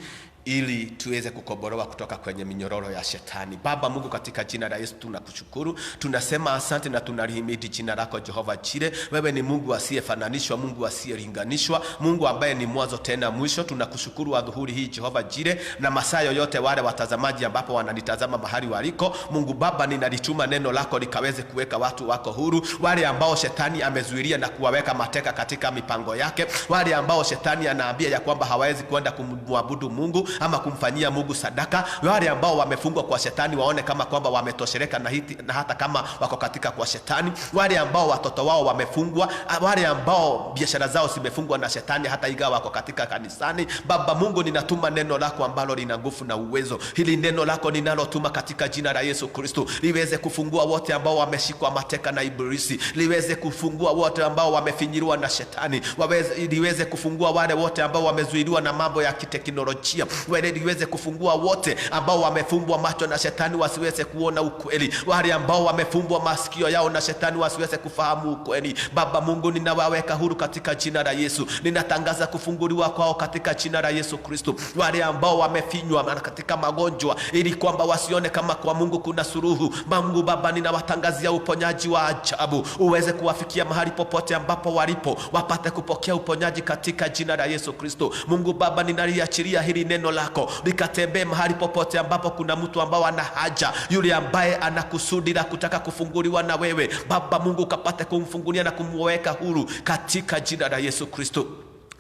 ili tuweze kukombolewa kutoka kwenye minyororo ya shetani. Baba Mungu, katika jina la Yesu tunakushukuru, tunasema asante na tunalihimidi jina lako Jehova Jireh. Wewe ni Mungu asiyefananishwa, Mungu asiyelinganishwa, Mungu ambaye ni mwanzo tena mwisho. Tunakushukuru adhuhuri hii Jehova Jireh, na masaa yote wale watazamaji ambapo wananitazama mahali waliko. Mungu Baba, ninalituma neno lako likaweze kuweka watu wako huru, wale ambao shetani amezuilia na kuwaweka mateka katika mipango yake, wale ambao shetani anaambia ya kwamba hawezi kwenda kumwabudu Mungu, ama kumfanyia Mungu sadaka. Wale ambao wamefungwa kwa shetani waone kama kwamba wametosheleka na hata kama wako katika kwa shetani. Wale ambao watoto wao wamefungwa, wale ambao biashara zao zimefungwa na shetani hata ingawa wako katika kanisani. Baba Mungu, ninatuma neno lako ambalo lina nguvu na uwezo. Hili neno lako ninalotuma katika jina la Yesu Kristo liweze kufungua wote ambao wameshikwa mateka na ibilisi, liweze kufungua wote ambao wamefinyiliwa na shetani, liweze kufungua wale wote ambao wamezuiliwa na mambo ya kiteknolojia, liweze kufungua wote ambao wamefumbwa macho na shetani wasiweze kuona ukweli, wale ambao wamefumbwa masikio yao na shetani wasiweze kufahamu ukweli. Baba Mungu, ninawaweka huru katika jina la Yesu. Ninatangaza kufunguliwa kwao katika jina la Yesu Kristo. Wale ambao wamefinywa katika magonjwa ili kwamba wasione kama kwa Mungu kuna suluhu, Mungu Baba, ninawatangazia uponyaji wa ajabu uweze kuwafikia mahali popote ambapo walipo, wapate kupokea uponyaji katika jina la Yesu Kristo. Mungu Baba, ninaliachilia hili neno lako likatembee mahali popote ambapo kuna mtu ambao ana haja, yule ambaye anakusudi la kutaka kufunguliwa na wewe Baba Mungu, kapate kumfungulia na kumweka huru katika jina la Yesu Kristo.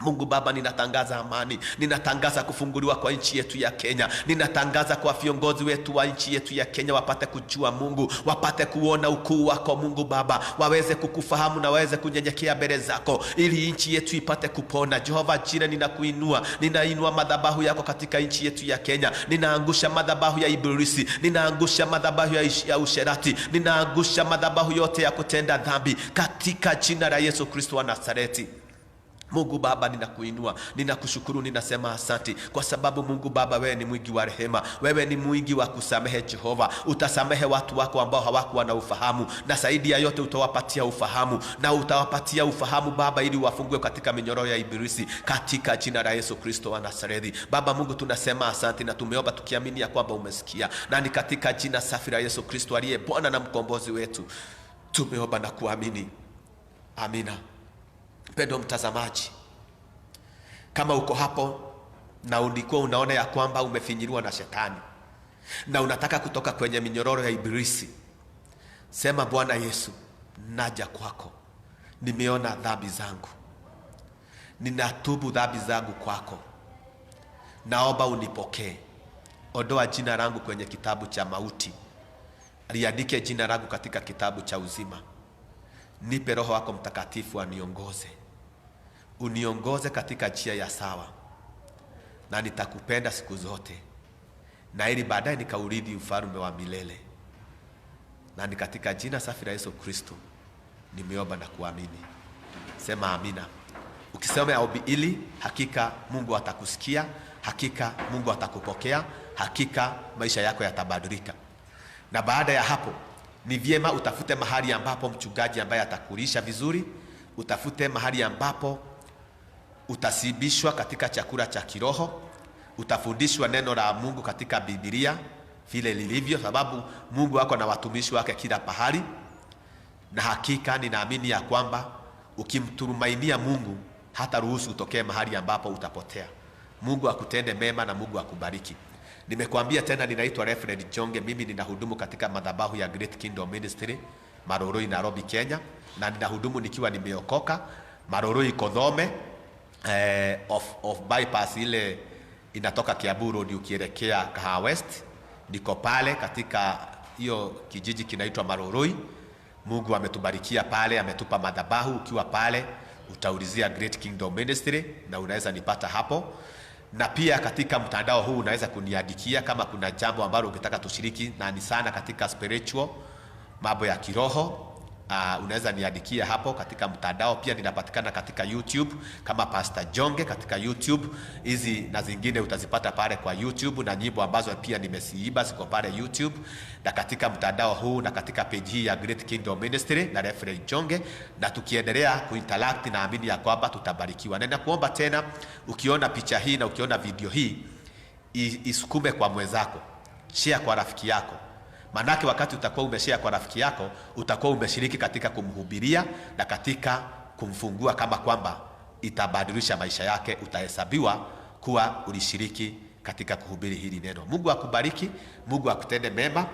Mungu Baba, ninatangaza amani, ninatangaza kufunguliwa kwa nchi yetu ya Kenya, ninatangaza kwa viongozi wetu wa nchi yetu ya Kenya wapate kujua Mungu, wapate kuona ukuu wako Mungu Baba, waweze kukufahamu na waweze kunyenyekea mbele zako ili nchi yetu ipate kupona. Jehova Jireh, ninakuinua, ninainua madhabahu yako katika nchi yetu ya Kenya. Ninaangusha madhabahu ya ibilisi, ninaangusha madhabahu ya usherati, ninaangusha madhabahu yote ya kutenda dhambi katika jina la Yesu Kristo wa Nazareti. Mungu Baba, ninakuinua, ninakushukuru, ninasema asante kwa sababu Mungu Baba, wewe ni mwingi wa rehema, wewe ni mwingi wa kusamehe. Jehova, utasamehe watu wako ambao hawakuwa na ufahamu, na zaidi ya yote utawapatia ufahamu, na utawapatia ufahamu Baba ili wafungue katika minyororo ya ibilisi katika jina la Yesu Kristo wa Nazareti. Baba Mungu, tunasema asante na tumeomba tukiamini ya kwamba umesikia, na ni katika jina safi la Yesu Kristo aliye Bwana na mkombozi wetu tumeomba na kuamini, amina. Mpendwa mtazamaji, kama uko hapo na ulikuwa unaona ya kwamba umefinyiliwa na shetani na unataka kutoka kwenye minyororo ya ibilisi, sema: Bwana Yesu, naja kwako, nimeona dhambi zangu, ninatubu dhambi zangu kwako, naomba unipokee. Ondoa jina langu kwenye kitabu cha mauti, liandike jina langu katika kitabu cha uzima. Nipe Roho wako Mtakatifu aniongoze, uniongoze katika njia ya sawa, na nitakupenda siku zote, na ili baadaye nikaurithi ufalme wa milele. Na ni katika jina safi la Yesu Kristo nimeomba na kuamini. Sema amina. Ukisema ombi hili, hakika Mungu atakusikia, hakika Mungu atakupokea, hakika maisha yako yatabadilika. Na baada ya hapo ni vyema utafute mahali ambapo mchungaji ambaye atakulisha vizuri, utafute mahali ambapo utasibishwa katika chakula cha kiroho, utafundishwa neno la Mungu katika Biblia vile lilivyo, sababu Mungu wako na watumishi wake kila pahali. Na hakika ninaamini ya kwamba ukimtumainia Mungu hata ruhusu utokee mahali ambapo utapotea. Mungu akutende mema na Mungu akubariki. Nimekuambia tena, ninaitwa Reverend Jonge. Mimi ninahudumu katika madhabahu ya Great Kingdom Ministry Maroroi, Nairobi, Kenya, na ninahudumu nikiwa nimeokoka. Maroroi Kodhome, of bypass ile inatoka Kiambu Road ukielekea Kahawa West, niko pale katika hiyo kijiji kinaitwa Maroroi. Mungu ametubarikia pale, ametupa madhabahu. Ukiwa pale utaulizia Great Kingdom Ministry na unaweza nipata hapo. Na pia katika mtandao huu unaweza kuniandikia kama kuna jambo ambalo ungetaka tushiriki, na ni sana katika spiritual, mambo ya kiroho. Unaweza niandikia hapo katika mtandao. Pia ninapatikana katika YouTube kama Pastor Jonge katika YouTube. Hizi na zingine utazipata pale kwa YouTube, na nyimbo ambazo pia nimesiiba ziko pale YouTube na katika mtandao huu na katika page hii ya Great Kingdom Ministry na Reverend Jonge. Na tukiendelea kuinteract, naamini ya kwamba tutabarikiwa. Na ninakuomba tena, ukiona picha hii na ukiona video hii, isukume kwa mwenzako, share kwa rafiki yako. Manake wakati utakuwa umeshare kwa rafiki yako, utakuwa umeshiriki katika kumhubiria na katika kumfungua, kama kwamba itabadilisha maisha yake. Utahesabiwa kuwa ulishiriki katika kuhubiri hili neno. Mungu akubariki, Mungu akutende mema,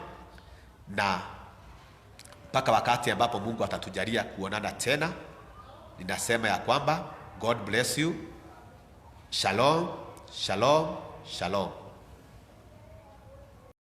na mpaka wakati ambapo Mungu atatujalia kuonana tena, ninasema ya kwamba God bless you. Shalom, shalom, Shalom.